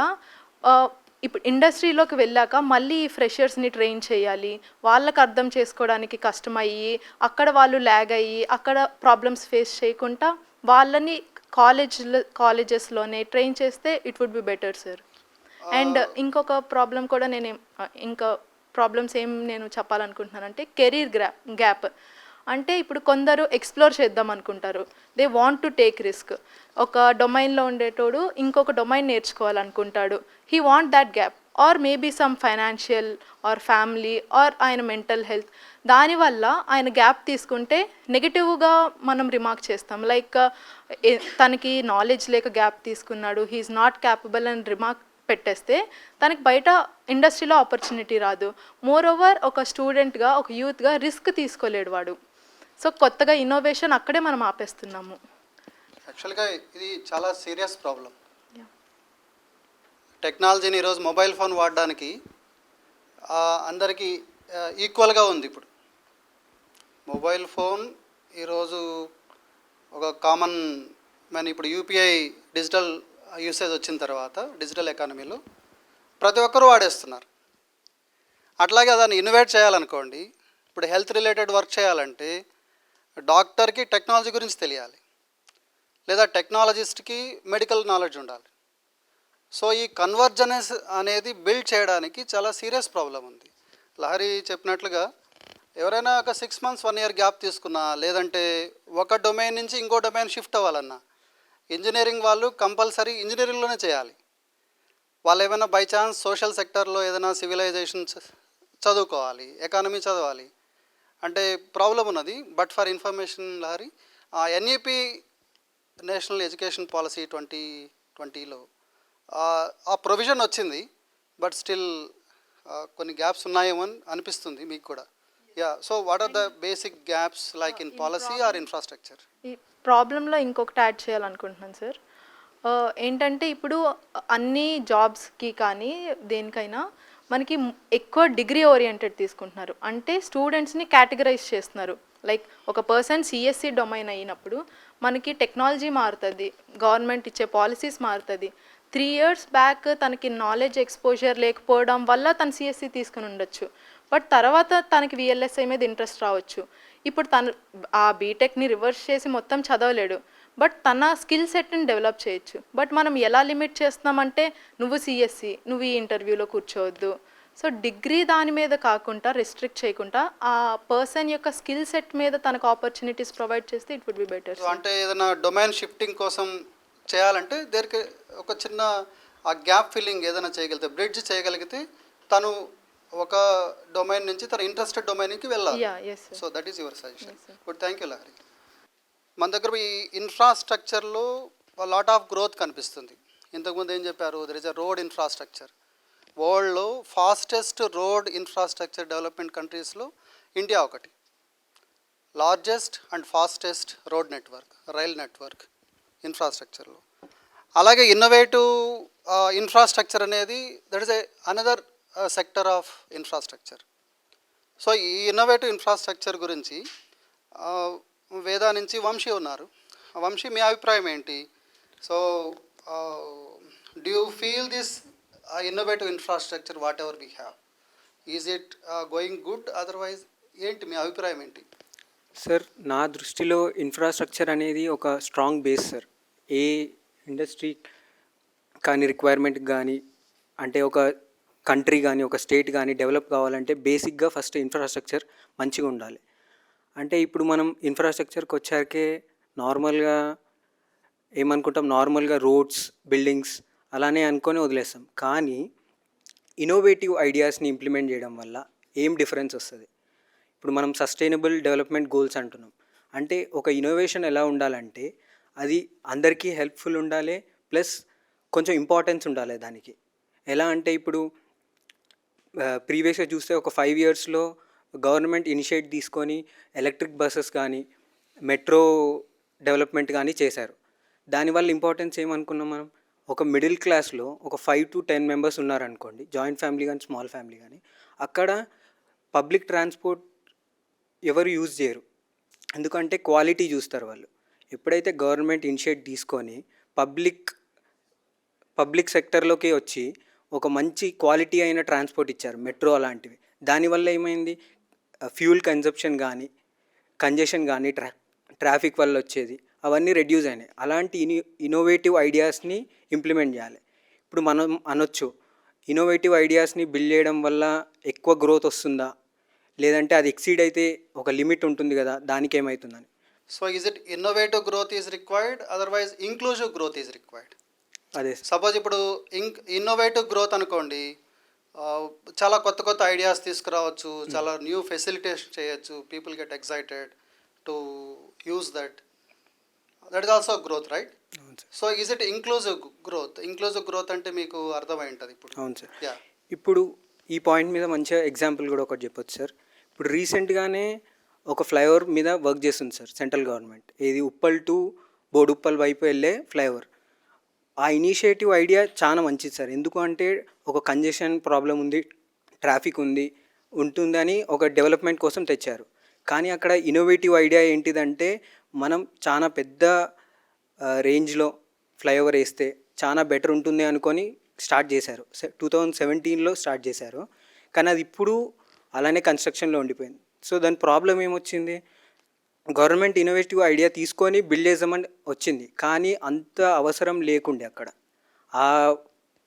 ఇప్పుడు ఇండస్ట్రీలోకి వెళ్ళాక మళ్ళీ ఫ్రెషర్స్ని ట్రైన్ చేయాలి, వాళ్ళకి అర్థం చేసుకోవడానికి కష్టమయ్యి అక్కడ వాళ్ళు ల్యాగ్ అయ్యి అక్కడ ప్రాబ్లమ్స్ ఫేస్ చేయకుండా వాళ్ళని కాలేజెస్లోనే ట్రైన్ చేస్తే it would be better sir. And ఇంకొక ప్రాబ్లం కూడా ఇంకా ప్రాబ్లమ్స్ ఏం నేను చెప్పాలనుకుంటున్నానంటే కెరీర్ గ్యాప్. అంటే ఇప్పుడు కొందరు ఎక్స్ప్లోర్ చేద్దాం అనుకుంటారు, they want to take risk. ఒక డొమైన్లో ఉండేటోడు ఇంకొక డొమైన్ నేర్చుకోవాలనుకుంటాడు, he want that gap. Or maybe some financial or family or ఆయన మెంటల్ హెల్త్, దానివల్ల ఆయన గ్యాప్ తీసుకుంటే నెగిటివ్గా మనం రిమార్క్ చేస్తాం. లైక్ తనకి నాలెడ్జ్ లేక గ్యాప్ తీసుకున్నాడు, హీఈస్ నాట్ క్యాపబుల్ అని రిమార్క్ పెట్టేస్తే తనకి బయట ఇండస్ట్రీలో ఆపర్చునిటీ రాదు. మోర్ ఓవర్ ఒక స్టూడెంట్గా ఒక యూత్గా రిస్క్ తీసుకోలేడు వాడు. సో కొత్తగా ఇన్నోవేషన్ అక్కడే మనం ఆపేస్తున్నాము. యాక్చువల్గా ఇది చాలా సీరియస్ ప్రాబ్లం. టెక్నాలజీని ఈరోజు మొబైల్ ఫోన్ వాడడానికి అందరికీ ఈక్వల్గా ఉంది. ఇప్పుడు మొబైల్ ఫోన్ ఈరోజు ఒక కామన్ ఇప్పుడు యూపీఐ డిజిటల్ యూసేజ్ వచ్చిన తర్వాత డిజిటల్ ఎకానమీలో ప్రతి ఒక్కరూ వాడేస్తున్నారు. అట్లాగే దాన్ని ఇన్నోవేట్ చేయాలనుకోండి, ఇప్పుడు హెల్త్ రిలేటెడ్ వర్క్ చేయాలంటే డాక్టర్కి టెక్నాలజీ గురించి తెలియాలి, లేదా టెక్నాలజిస్ట్కి మెడికల్ నాలెడ్జ్ ఉండాలి. సో ఈ కన్వర్జెన్స్ అనేది బిల్డ్ చేయడానికి చాలా సీరియస్ ప్రాబ్లం ఉంది. లహరి చెప్పినట్లుగా ఎవరైనా ఒక 6 months 1 year గ్యాప్ తీసుకున్నా, లేదంటే ఒక డొమైన్ నుంచి ఇంకో డొమైన్ షిఫ్ట్ అవ్వాలన్నా ఇంజనీరింగ్ వాళ్ళు కంపల్సరీ ఇంజనీరింగ్లోనే చేయాలి. వాళ్ళు ఏమైనా బై ఛాన్స్ సోషల్ సెక్టర్లో ఏదైనా సివిలైజేషన్ చదువుకోవాలి, ఎకానమీ చదవాలి అంటే ప్రాబ్లం ఉన్నది. But for information Lahari, NEP national education policy 2020లో ఆ ప్రొవిజన్ వచ్చింది. బట్ స్టిల్ కొన్ని గ్యాప్స్ ఉన్నాయేమో అని అనిపిస్తుంది మీకు కూడా. So what are the basic gaps like in policy or infrastructure? ఈ ప్రాబ్లంలో ఇంకొకటి యాడ్ చేయాలనుకుంటున్నాను సార్. ఏంటంటే ఇప్పుడు అన్ని జాబ్స్కి కానీ దేనికైనా మనకి ఎక్కువ డిగ్రీ ఓరియంటెడ్ తీసుకుంటున్నారు. అంటే స్టూడెంట్స్ని కేటగరైజ్ చేస్తున్నారు. లైక్ ఒక పర్సన్ సిఎస్సి డొమైన్ అయినప్పుడు మనకి టెక్నాలజీ మారుతుంది, గవర్నమెంట్ ఇచ్చే పాలసీస్ మారుతుంది. 3 years బ్యాక్ తనకి నాలెడ్జ్ ఎక్స్పోజర్ లేకపోవడం వల్ల తను సిఎస్సి తీసుకుని ఉండొచ్చు, బట్ తర్వాత తనకి విఎల్ఎస్ఐ మీద ఇంట్రెస్ట్ రావచ్చు. ఇప్పుడు తను ఆ బీటెక్ని రివర్స్ చేసి మొత్తం చదవలేడు, బట్ తన స్కిల్ సెట్ని డెవలప్ చేయొచ్చు. బట్ మనం ఎలా లిమిట్ చేస్తున్నామంటే నువ్వు సిఎస్సి, నువ్వు ఈ ఇంటర్వ్యూలో కూర్చోవద్దు. సో డిగ్రీ దాని మీద కాకుండా రెస్ట్రిక్ట్ చేయకుండా ఆ పర్సన్ యొక్క స్కిల్ సెట్ మీద తనకు ఆపర్చునిటీస్ ప్రొవైడ్ చేస్తే ఇట్ వుడ్ బి బెటర్. అంటే ఏదైనా డొమైన్ షిఫ్టింగ్ కోసం చేయాలంటే దేనికి ఒక చిన్న ఆ గ్యాప్ ఫిల్లింగ్ ఏదైనా చేయగలిగితే, బ్రిడ్జ్ చేయగలిగితే తను ఒక డొమైన్ నుంచి తన ఇంట్రెస్టెడ్ డొమైన్కి వెళ్ళాలి. So that is your suggestion. Good, thank you Lahari. మన దగ్గర ఈ ఇన్ఫ్రాస్ట్రక్చర్లో లాట్ ఆఫ్ గ్రోత్ కనిపిస్తుంది. ఇంతకుముందు ఏం చెప్పారు, there is a road infrastructure. వరల్డ్లో ఫాస్టెస్ట్ రోడ్ ఇన్ఫ్రాస్ట్రక్చర్ డెవలప్మెంట్ కంట్రీస్లో ఇండియా ఒకటి. Largest and fastest road network, rail network ఇన్ఫ్రాస్ట్రక్చర్లో. అలాగే ఇన్నోవేటివ్ ఇన్ఫ్రాస్ట్రక్చర్ అనేది that is another sector of infrastructure. So ఈ ఇన్నోవేటివ్ ఇన్ఫ్రాస్ట్రక్చర్ గురించి వేదా నుంచి వంశీ ఉన్నారు. వంశీ, మీ అభిప్రాయం ఏంటి? So do you feel this innovative infrastructure whatever we have, is it going good? Otherwise ఏంటి మీ అభిప్రాయం ఏంటి? సార్, నా దృష్టిలో ఇన్ఫ్రాస్ట్రక్చర్ అనేది ఒక స్ట్రాంగ్ బేస్ సార్. ఏ ఇండస్ట్రీ కానీ రిక్వైర్మెంట్ కానీ, అంటే ఒక కంట్రీ కానీ ఒక స్టేట్ కానీ డెవలప్ కావాలంటే బేసిక్గా ఫస్ట్ ఇన్ఫ్రాస్ట్రక్చర్ మంచిగా ఉండాలి. అంటే ఇప్పుడు మనం ఇన్ఫ్రాస్ట్రక్చర్కి వచ్చాకే నార్మల్గా ఏమనుకుంటాం, నార్మల్గా రోడ్స్, బిల్డింగ్స్ అలానే అనుకొని వదిలేస్తాం. కానీ ఇన్నోవేటివ్ ఐడియాస్ని ఇంప్లిమెంట్ చేయడం వల్ల ఏం డిఫరెన్స్ వస్తుంది? ఇప్పుడు మనం సస్టైనబుల్ డెవలప్మెంట్ గోల్స్ అంటున్నాం. అంటే ఒక ఇన్నోవేషన్ ఎలా ఉండాలంటే అది అందరికీ హెల్ప్ఫుల్ ఉండాలి, ప్లస్ కొంచెం ఇంపార్టెన్స్ ఉండాలి దానికి. ఎలా అంటే ఇప్పుడు ప్రీవియస్గా చూస్తే ఒక 5 yearsలో గవర్నమెంట్ ఇనిషియేట్ తీసుకొని ఎలక్ట్రిక్ బస్సెస్ కానీ మెట్రో డెవలప్మెంట్ కానీ చేశారు. దానివల్ల ఇంపార్టెన్స్ ఏమనుకున్నాం మనం, ఒక మిడిల్ క్లాస్లో ఒక 5 to 10 మెంబర్స్ ఉన్నారనుకోండి, జాయింట్ ఫ్యామిలీ కానీ స్మాల్ ఫ్యామిలీ కానీ, అక్కడ పబ్లిక్ ట్రాన్స్పోర్ట్ ఎవరు యూజ్ చేయరు. ఎందుకంటే క్వాలిటీ చూస్తారు వాళ్ళు. ఎప్పుడైతే గవర్నమెంట్ ఇనిషియేట్ తీసుకొని పబ్లిక్ సెక్టర్లోకి వచ్చి ఒక మంచి క్వాలిటీ అయిన ట్రాన్స్పోర్ట్ ఇచ్చారు, మెట్రో అలాంటివి, దానివల్ల ఏమైంది, ఫ్యూల్ కన్జప్షన్ కానీ కంజెషన్ కానీ ట్రాఫిక్ వల్ల వచ్చేది అవన్నీ రెడ్యూస్ అయినాయి. అలాంటి ఇన్నోవేటివ్ ఐడియాస్ని ఇంప్లిమెంట్ చేయాలి. ఇప్పుడు మనం అనొచ్చు, ఇన్నోవేటివ్ ఐడియాస్ని బిల్డ్ చేయడం వల్ల ఎక్కువ గ్రోత్ వస్తుందా, లేదంటే అది ఎక్సీడ్ అయితే ఒక లిమిట్ ఉంటుంది కదా, దానికి ఏమవుతుందని. So is it innovative growth is required, otherwise inclusive growth is required? అదే సపోజ్ ఇప్పుడు ఇన్నోవేటివ్ గ్రోత్ అనుకోండి, చాలా కొత్త కొత్త ఐడియాస్ తీసుకురావచ్చు, చాలా న్యూ ఫెసిలిటేషన్ చేయొచ్చు, people get excited to use that is also growth, right? So is it inclusive growth? Inclusive growth అంటే మీకు అర్థమై ఉంటుంది ఇప్పుడు. అవును సార్. యా, ఇప్పుడు ఈ పాయింట్ మీద మంచిగా ఎగ్జాంపుల్ కూడా ఒకటి చెప్పొచ్చు సార్. ఇప్పుడు రీసెంట్గానే ఒక ఫ్లైఓవర్ మీద వర్క్ చేస్తుంది సార్ సెంట్రల్ గవర్నమెంట్, ఇది ఉప్పల్ టు బోడుప్పల్ వైపు వెళ్ళే ఫ్లైఓవర్. ఆ ఇనిషియేటివ్ ఐడియా చాలా మంచిది సార్. ఎందుకు అంటే ఒక కంజెషన్ ప్రాబ్లం ఉంది, ట్రాఫిక్ ఉంటుందని ఒక డెవలప్మెంట్ కోసం తెచ్చారు. కానీ అక్కడ ఇన్నోవేటివ్ ఐడియా ఏంటిదంటే, మనం చాలా పెద్ద రేంజ్లో ఫ్లైఓవర్ వేస్తే చాలా బెటర్ ఉంటుంది అనుకొని స్టార్ట్ చేశారు. 2017లో స్టార్ట్ చేశారు, కానీ అది ఇప్పుడు అలానే కన్స్ట్రక్షన్లో ఉండిపోయింది. సో దాని ప్రాబ్లం ఏమొచ్చింది, గవర్నమెంట్ ఇన్నోవేటివ్ ఐడియా తీసుకొని బిల్డ్ చేద్దామని వచ్చింది, కానీ అంత అవసరం లేకుండే అక్కడ. ఆ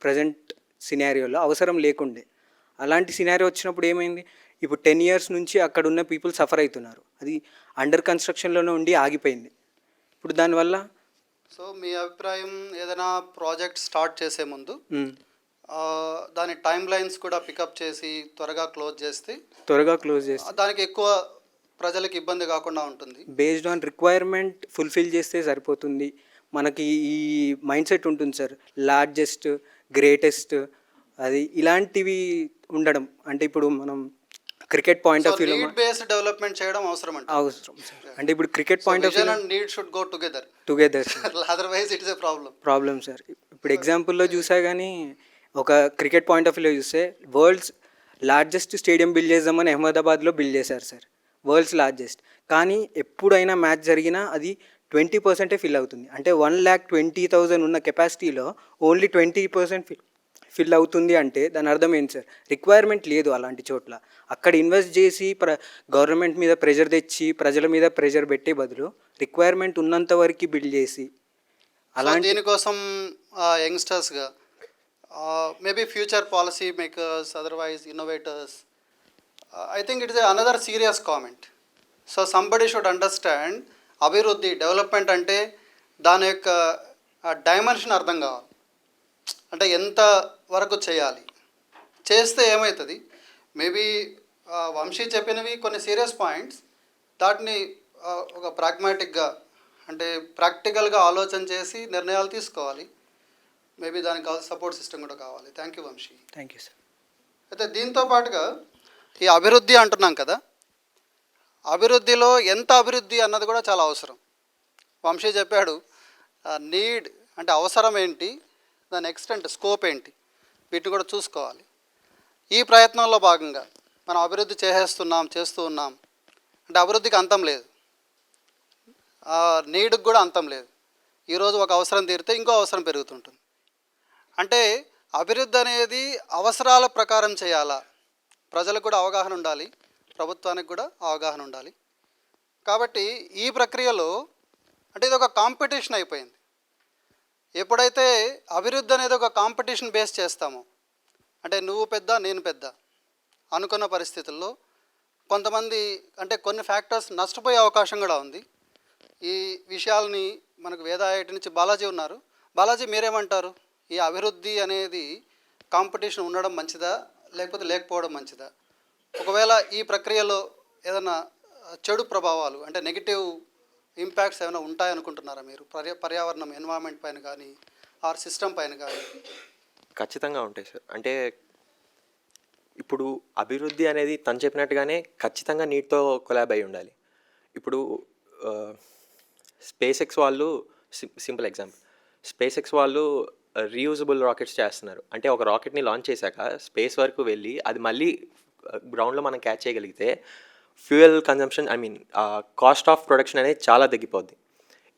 ప్రజెంట్ సినారియోలో అవసరం లేకుండే. అలాంటి సినారియో వచ్చినప్పుడు ఏమైంది, ఇప్పుడు 10 years నుంచి అక్కడ ఉన్న పీపుల్ సఫర్ అవుతున్నారు. అది అండర్ కన్స్ట్రక్షన్లోనే ఉండి ఆగిపోయింది. ఇప్పుడు దానివల్ల సో మీ అభిప్రాయం, ఏదైనా ప్రాజెక్ట్ స్టార్ట్ చేసే ముందు దాని టైం లైన్స్ కూడా పికప్ చేసి త్వరగా క్లోజ్ చేస్తే దానికి ఎక్కువ ప్రజలకు ఇబ్బంది కాకుండా ఉంటుంది. బేస్డ్ ఆన్ రిక్వైర్మెంట్ ఫుల్ఫిల్ చేస్తే సరిపోతుంది. మనకి ఈ మైండ్ సెట్ ఉంటుంది సార్, లార్జెస్ట్ గ్రేటెస్ట్ అది ఇలాంటివి ఉండడం. అంటే ఇప్పుడు మనం క్రికెట్ పాయింట్ ఆఫ్ వ్యూలో బేస్డ్ డెవలప్మెంట్ చేయడం అవసరం సార్. అంటే ఇప్పుడు cricket point of view need should go together otherwise it is a problem sir. ఇప్పుడు ఎగ్జాంపుల్లో చూసా కానీ ఒక క్రికెట్ పాయింట్ ఆఫ్ వ్యూలో చూస్తే వరల్డ్స్ లార్జెస్ట్ స్టేడియం బిల్డ్ చేద్దామని అహ్మదాబాద్లో బిల్డ్ చేశారు సార్, వరల్డ్స్ లార్జెస్ట్. కానీ ఎప్పుడైనా మ్యాచ్ జరిగినా అది 20% ఫిల్ అవుతుంది. అంటే 1,20,000 ఉన్న కెపాసిటీలో ఓన్లీ 20% ఫిల్ అవుతుంది. అంటే దాని అర్థం ఏంటి సార్, రిక్వైర్మెంట్ లేదు అలాంటి చోట్ల. అక్కడ ఇన్వెస్ట్ చేసి గవర్నమెంట్ మీద ప్రెషర్ తెచ్చి ప్రజల మీద ప్రెషర్ పెట్టే బదులు రిక్వైర్మెంట్ ఉన్నంత వరకు బిల్డ్ చేసి అలాంటి దీనికోసం యంగ్స్టర్స్గా maybe future policy makers, otherwise innovators, I think it is another serious comment. So somebody should understand అభివృద్ధి డెవలప్మెంట్ అంటే దాని యొక్క డైమెన్షన్ అర్థం కావాలి. అంటే ఎంత వరకు చేయాలి, చేస్తే ఏమవుతుంది. మేబీ వంశీ చెప్పినవి కొన్ని సీరియస్ పాయింట్స్, వాటిని ఒక ప్రాగ్మాటిక్గా అంటే ప్రాక్టికల్గా ఆలోచన చేసి నిర్ణయాలు తీసుకోవాలి. మేబీ దానికి కావాల్సిన సపోర్ట్ సిస్టమ్ కూడా కావాలి. Thank you Vamshi. Thank you sir. అయితే దీంతో పాటుగా ఈ అభివృద్ధి అంటున్నాం కదా, అభివృద్ధిలో ఎంత అభివృద్ధి అన్నది కూడా చాలా అవసరం. వంశీ చెప్పాడు నీడ్ అంటే అవసరం ఏంటి, దాని ఎక్స్టెంట్ స్కోప్ ఏంటి, వీటిని కూడా చూసుకోవాలి. ఈ ప్రయత్నంలో భాగంగా మనం అభివృద్ధి చేస్తూ ఉన్నాం అంటే అభివృద్ధికి అంతం లేదు, నీడ్కి కూడా అంతం లేదు. ఈరోజు ఒక అవసరం తీరితే ఇంకో అవసరం పెరుగుతుంటుంది. అంటే అభివృద్ధి అనేది అవసరాల ప్రకారం చేయాలా, ప్రజలకు కూడా అవగాహన ఉండాలి, ప్రభుత్వానికి కూడా అవగాహన ఉండాలి. కాబట్టి ఈ ప్రక్రియలో అంటే ఇది ఒక కాంపిటీషన్ అయిపోయింది. ఎప్పుడైతే అభివృద్ధి అనేది ఒక కాంపిటీషన్ బేస్ చేస్తామో, అంటే నువ్వు పెద్ద నేను పెద్ద అనుకున్న పరిస్థితుల్లో కొంతమంది అంటే కొన్ని ఫ్యాక్టర్స్ నష్టపోయే అవకాశం కూడా ఉంది. ఈ విషయాల్ని మనకు వేదాయటి నుంచి బాలాజీ ఉన్నారు. బాలాజీ మీరేమంటారు, ఈ అభివృద్ధి అనేది కాంపిటీషన్ ఉండడం మంచిదా లేకపోతే లేకపోవడం మంచిదా? ఒకవేళ ఈ ప్రక్రియలో ఏదైనా చెడు ప్రభావాలు అంటే నెగిటివ్ ఇంపాక్ట్స్ ఏమైనా ఉంటాయనుకుంటున్నారా మీరు, పర్యావరణం ఎన్వైరన్మెంట్ పైన కానీ ఆర్ సిస్టమ్ పైన కానీ? ఖచ్చితంగా ఉంటాయి సార్. అంటే ఇప్పుడు అభివృద్ధి అనేది తను చెప్పినట్టుగానే ఖచ్చితంగా నీటితో కొలాబ్ అయి ఉండాలి. ఇప్పుడు స్పేస్ ఎక్స్ వాళ్ళు సింపుల్ ఎగ్జాంపుల్, స్పేస్ ఎక్స్ వాళ్ళు రీయూజబుల్ రాకెట్స్ చేస్తున్నారు. అంటే ఒక రాకెట్ని లాంచ్ చేశాక స్పేస్ వరకు వెళ్ళి అది మళ్ళీ గ్రౌండ్లో మనం క్యాచ్ చేయగలిగితే fuel consumption cost of production అనేది చాలా తగ్గిపోద్ది.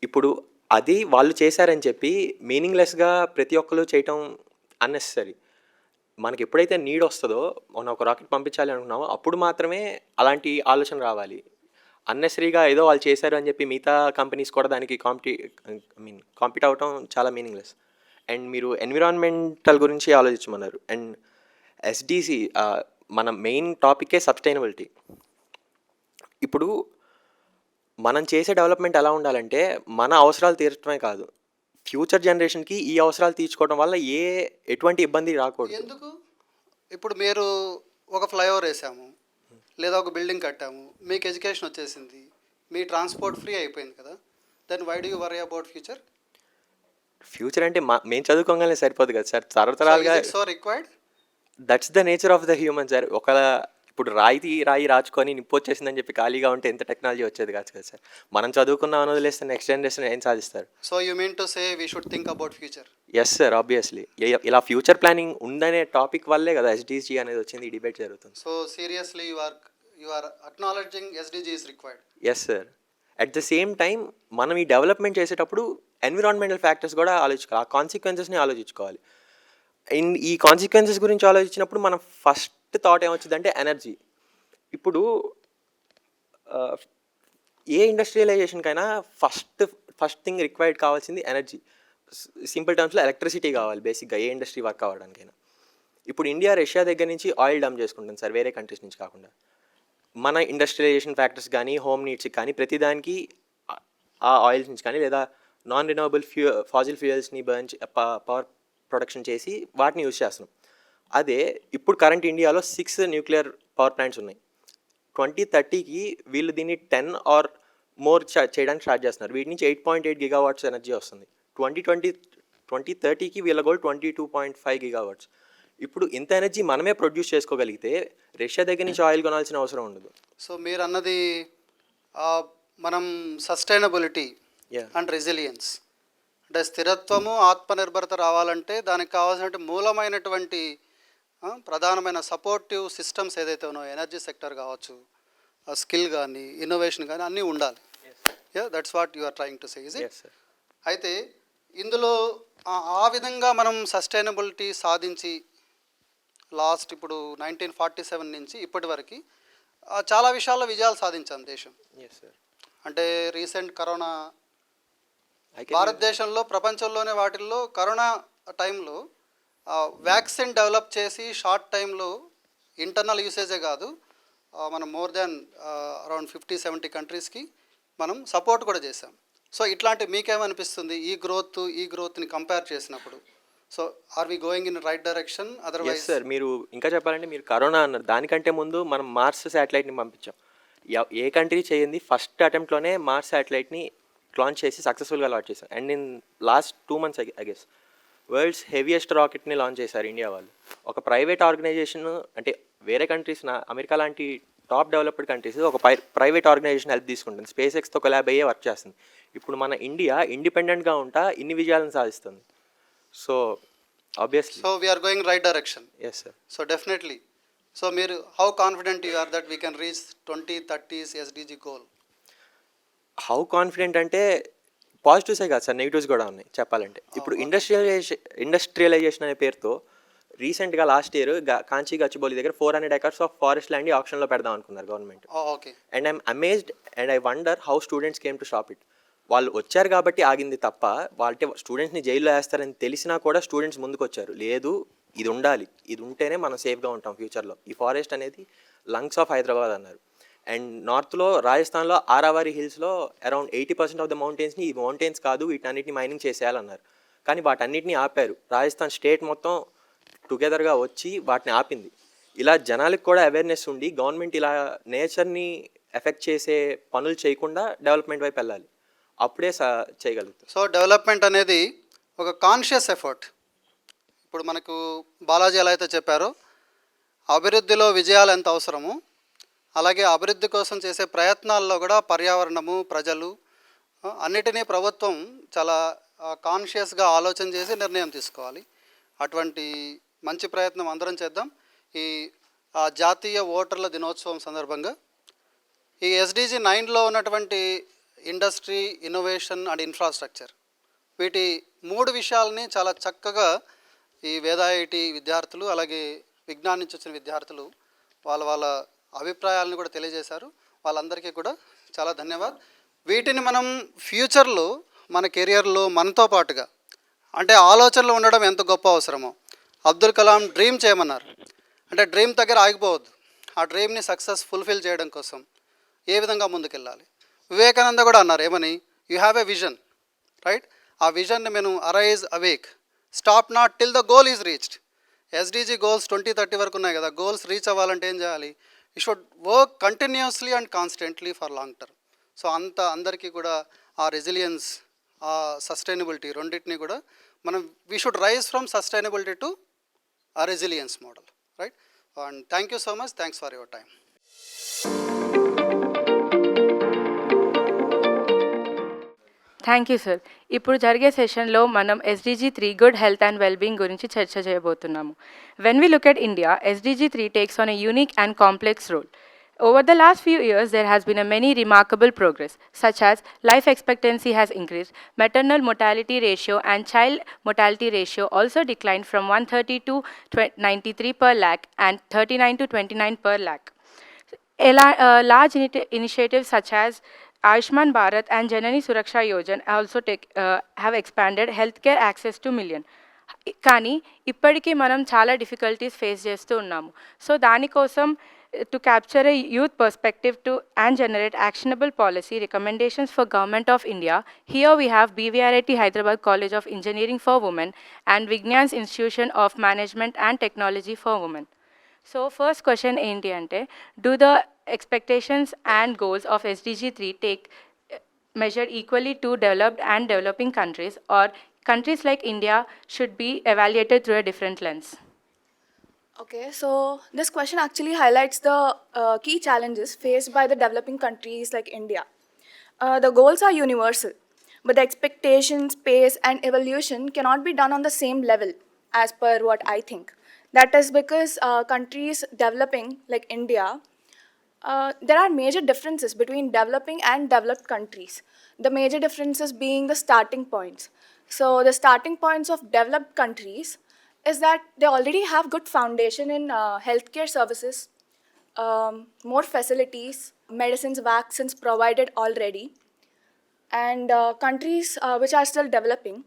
ఇప్పుడు అది వాళ్ళు చేశారని చెప్పి మీనింగ్లెస్గా ప్రతి ఒక్కరు చేయటం అన్నెసరీ. మనకి ఎప్పుడైతే నీడ్ వస్తుందో మనం ఒక రాకెట్ పంపించాలి అనుకున్నామో అప్పుడు మాత్రమే అలాంటి ఆలోచన రావాలి. అన్నెసరీగా ఏదో వాళ్ళు చేశారు అని చెప్పి మిగతా కంపెనీస్ కూడా దానికి కాంపీట్ అవ్వటం చాలా మీనింగ్లెస్. అండ్ మీరు ఎన్విరాన్మెంటల్ గురించి ఆలోచించమన్నారు. అండ్ ఎస్డిసి మన మెయిన్ టాపికే సస్టైనబిలిటీ. ఇప్పుడు మనం చేసే డెవలప్మెంట్ ఎలా ఉండాలంటే మన అవసరాలు తీర్చడమే కాదు, ఫ్యూచర్ జనరేషన్కి ఈ అవసరాలు తీర్చుకోవడం వల్ల ఎటువంటి ఇబ్బంది రాకూడదు. ఎందుకు ఇప్పుడు మీరు ఒక ఫ్లైఓవర్ వేసాము లేదా ఒక బిల్డింగ్ కట్టాము, మీకు ఎడ్యుకేషన్ వచ్చేసింది, మీ ట్రాన్స్పోర్ట్ ఫ్రీ అయిపోయింది కదా, then why do you worry about future? Future అంటే మేము చదువుకోగానే సరిపోదు కదా సార్, తరతరాలుగా. So required, that's the nature of the human sir. ఇప్పుడు రాయి రాచుకొని నిప్పు వచ్చేసిందని చెప్పి ఖాళీగా ఉంటే ఎంత టెక్నాలజీ వచ్చేది కాదు కదా సార్. మనం చదువుకున్నాం అని వదిలేస్తే నెక్స్ట్ జనరేషన్ ఏం సాధిస్తారు? So you mean to say we should think about future? Yes sir, obviously. ఇలా ఫ్యూచర్ ప్లానింగ్ ఉందనే టాపిక్ వల్లే కదా ఎస్డిజి అనేది వచ్చింది, ఈ డిబేట్ జరుగుతుంది. So seriously you are acknowledging SDG is required? Yes sir. At the same time మనం ఈ డెవలప్మెంట్ చేసేటప్పుడు ఎన్విరాన్మెంటల్ ఫ్యాక్టర్స్ కూడా ఆలోచించుకోవాలి, ఆ కాన్సిక్వెన్సెస్ని ఆలోచించుకోవాలి. ఈ కాన్సిక్వెన్సెస్ గురించి ఆలోచించినప్పుడు మనం ఫస్ట్ థాట్ ఏమొచ్చిందంటే ఎనర్జీ. ఇప్పుడు ఏ ఇండస్ట్రియలైజేషన్కైనా ఫస్ట్ థింగ్ రిక్వైర్డ్ కావాల్సింది ఎనర్జీ. సింపుల్ టర్మ్స్లో ఎలక్ట్రిసిటీ కావాలి బేసిక్గా ఏ ఇండస్ట్రీ వర్క్ అవ్వడానికైనా. ఇప్పుడు ఇండియా రష్యా దగ్గర నుంచి ఆయిల్ డమ్ చేసుకుంటుంది సార్, వేరే కంట్రీస్ నుంచి కాకుండా. మన ఇండస్ట్రియలైజేషన్ ఫ్యాక్టర్స్ కానీ హోమ్ నీడ్స్కి కానీ ప్రతిదానికి ఆ ఆయిల్స్ నుంచి కానీ లేదా నాన్ రినవబుల్ ఫాజిల్ ఫ్యూయల్స్ని బర్న్ పవర్ ప్రొడక్షన్ చేసి వాటిని యూజ్ చేస్తున్నాం. అదే ఇప్పుడు కరెంట్ ఇండియాలో 6 న్యూక్లియర్ పవర్ ప్లాంట్స్ ఉన్నాయి. 2030కి వీళ్ళు దీన్ని 10 ఆర్ మోర్ చేయడానికి స్టార్ట్ చేస్తున్నారు. వీటి నుంచి 8.8 గిగావాట్స్ ఎనర్జీ వస్తుంది. 2030కి వీళ్ళ గోల్ 22.5 గిగావాట్స్. ఇప్పుడు ఇంత ఎనర్జీ మనమే ప్రొడ్యూస్ చేసుకోగలిగితే రష్యా దగ్గర నుంచి ఆయిల్ కొనాల్సిన అవసరం ఉండదు. సో మీరు అన్నది మనం సస్టైనబిలిటీ అండ్ రెసిలియన్స్ అంటే స్థిరత్వము ఆత్మనిర్భరత రావాలంటే దానికి కావాల్సినటువంటి మూలమైనటువంటి ప్రధానమైన సపోర్టివ్ సిస్టమ్స్ ఏదైతే ఉన్నాయో ఎనర్జీ సెక్టర్ కావచ్చు, స్కిల్ కానీ ఇన్నోవేషన్ కానీ అన్నీ ఉండాలి. That's what you are trying to say, is it? అయితే ఇందులో ఆ విధంగా మనం సస్టైనబిలిటీ సాధించి లాస్ట్ ఇప్పుడు 1947 నుంచి ఇప్పటి వరకు చాలా విషయాల్లో విజయాలు సాధించాం దేశం. అంటే రీసెంట్ కరోనా భారతదేశంలో ప్రపంచంలోనే వాటిల్లో కరోనా టైంలో వ్యాక్సిన్ డెవలప్ చేసి షార్ట్ టైంలో ఇంటర్నల్ యూసేజే కాదు మనం మోర్ దాన్ అరౌండ్ 50-70 కంట్రీస్కి మనం సపోర్ట్ కూడా చేసాం. సో ఇట్లాంటి మీకేమనిపిస్తుంది ఈ గ్రోత్ని కంపేర్ చేసినప్పుడు? So are we going in right direction? Otherwise sir మీరు ఇంకా చెప్పాలంటే మీరు కరోనా అన్నారు, దానికంటే ముందు మనం మార్స్ శాటిలైట్ని పంపించాం. ఏ కంట్రీ చేయండి ఫస్ట్ అటెంప్ట్లోనే మార్స్ శాటిలైట్ని లాంచ్ చేసి సక్సెస్ఫుల్గా లాంచ్ చేశాం. And in last 2 months I guess world's heaviest రాకెట్ని లాంచ్ చేశారు ఇండియా వాళ్ళు. ఒక ప్రైవేట్ ఆర్గనైజేషన్ అంటే వేరే కంట్రీస్ అమెరికా లాంటి టాప్ డెవలప్డ్ కంట్రీస్ ఒక ప్రైవేట్ ఆర్గనైజేషన్ హెల్ప్ తీసుకుంటుంది, స్పేస్ ఎక్స్తో కొలాబ్ అయ్యే వర్క్ చేస్తుంది. ఇప్పుడు మన ఇండియా ఇండిపెండెంట్గా ఉంటా ఇన్ని విజయాలను సాధిస్తుంది. So obviously so we're going right direction. Yes sir. So definitely. So మీరు how confident you are that we can reach 2030's SDG goal? How confident అంటే పాజిటివ్సే కాదు సార్, నెగిటివ్స్ కూడా ఉన్నాయి చెప్పాలంటే. ఇప్పుడు ఇండస్ట్రియలైజేషన్ అనే పేరుతో రీసెంట్గా లాస్ట్ ఇయర్ కాంచీ గచ్చిబౌలి దగ్గర 400 acres ఆఫ్ ఫారెస్ట్ ల్యాండ్ ఆప్షన్లో పెడదాం అనుకున్నారు government. Okay. And I'm amazed and I wonder how students came to stop it. వాళ్ళు వచ్చారు కాబట్టి ఆగింది తప్ప వాళ్ళే స్టూడెంట్స్ని జైల్లో వేస్తారని తెలిసినా కూడా స్టూడెంట్స్ ముందుకు వచ్చారు, లేదు ఇది ఉండాలి, ఇది ఉంటేనే మనం సేఫ్గా ఉంటాం ఫ్యూచర్లో, ఈ ఫారెస్ట్ అనేది లంగ్స్ ఆఫ్ హైదరాబాద్ అన్నారు. అండ్ నార్త్లో రాజస్థాన్లో ఆరావరి హిల్స్లో అరౌండ్ 80% ఆఫ్ ద మౌంటైన్స్ని ఈ మౌంటైన్స్ కాదు వీటన్నిటిని మైనింగ్ చేసేయాలన్నారు. కానీ వాటన్నిటిని ఆపారు. రాజస్థాన్ స్టేట్ మొత్తం టుగెదర్గా వచ్చి వాటిని ఆపింది. ఇలా జనాలకు కూడా అవేర్నెస్ ఉండి గవర్నమెంట్ ఇలా నేచర్ని ఎఫెక్ట్ చేసే పనులు చేయకుండా డెవలప్మెంట్ వైపు వెళ్ళాలి, అప్పుడే చేయగలుగుతాం. సో డెవలప్మెంట్ అనేది ఒక కాన్షియస్ ఎఫర్ట్. ఇప్పుడు మనకు బాలాజీ ఎలా అయితే చెప్పారో అభివృద్ధిలో విజయాలు ఎంత అవసరమో అలాగే అభివృద్ధి కోసం చేసే ప్రయత్నాల్లో కూడా పర్యావరణము, ప్రజలు అన్నిటినీ ప్రభుత్వం చాలా కాన్షియస్గా ఆలోచన చేసి నిర్ణయం తీసుకోవాలి. అటువంటి మంచి ప్రయత్నం అందరం చేద్దాం. ఈ జాతీయ ఓటర్ల దినోత్సవం సందర్భంగా ఈ ఎస్డిజి 9లో ఉన్నటువంటి ఇండస్ట్రీ, ఇన్నోవేషన్ అండ్ ఇన్ఫ్రాస్ట్రక్చర్, వీటి 3 విషయాలని చాలా చక్కగా ఈ వేదాఐటి విద్యార్థులు అలాగే విజ్ఞానం నుంచి వచ్చిన విద్యార్థులు వాళ్ళ అభిప్రాయాలను కూడా తెలియజేశారు. వాళ్ళందరికీ కూడా చాలా ధన్యవాద్. వీటిని మనం ఫ్యూచర్లో మన కెరియర్లో మనతో పాటుగా అంటే ఆలోచనలు ఉండడం ఎంత గొప్ప అవసరమో. అబ్దుల్ కలాం డ్రీమ్ చేయమన్నారు. అంటే డ్రీమ్ దగ్గర ఆగిపోవద్దు. ఆ డ్రీమ్ని సక్సెస్ ఫుల్ఫిల్ చేయడం కోసం ఏ విధంగా ముందుకెళ్ళాలి. వివేకానంద కూడా అన్నారు ఏమని, you have a vision, right? ఆ విజన్ని మేము arise awake, stop not till the goal is reached. SDG goals 2030 వరకు ఉన్నాయి కదా. గోల్స్ రీచ్ అవ్వాలంటే ఏం చేయాలి? You should work continuously and constantly for long term. So అందరికీ కూడా ఆ రెసిలియన్స్, ఆ సస్టైనబిలిటీ రెండింటినీ కూడా మనం we should rise from sustainability to ఆ resilience model, right? And thank you so much. Thanks for your time. Thank you sir. ఇప్పుడు జరిగే సెషన్లో మనం SDG 3 good health and wellbeing గురించి చర్చ చేయబోతున్నాము. When we look at India, SDG 3 takes on a unique and complex role. Over the last few years, there has been a many remarkable progress, such as life expectancy has increased, maternal mortality ratio and child mortality ratio also declined from 130 to 93 per lakh and 39 to 29 per lakh. Large initiatives such as Ayushman Bharat and Janani Suraksha Yojana also have expanded healthcare access to million. కానీ ఇప్పటికీ మనం చాలా difficulties face చేస్తూ ఉన్నాము. So దానికోసం to capture a youth perspective and generate actionable policy recommendations for Government of India, here we have BVRIT Hyderabad College of Engineering for Women and Vignyan's Institution of Management and Technology for Women. So first question enti ante, do the expectations and goals of SDG 3 take measured equally to developed and developing countries, or countries like India should be evaluated through a different lens? Okay, so this question actually highlights the key challenges faced by the developing countries like India. The goals are universal, but the expectations, pace, and evolution cannot be done on the same level as per what I think. That is because countries developing like India, there are major differences between developing and developed countries. The major differences being the starting points. So the starting points of developed countries is that they already have good foundation in healthcare services, more facilities, medicines, vaccines provided already. And countries which are still developing,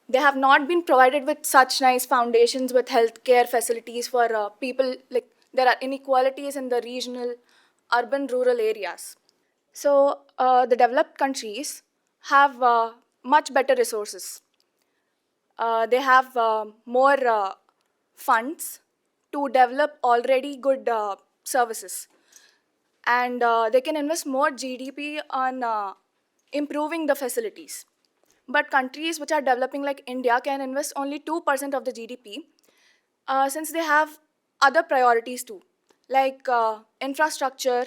they have not been provided with such nice foundations with healthcare facilities for people. Like there are inequalities in the regional, urban, rural areas. So the developed countries have much better resources. They have more funds to develop already good services, and they can invest more GDP on improving the facilities. But countries which are developing like India can invest only 2% of the GDP since they have other priorities too, like infrastructure,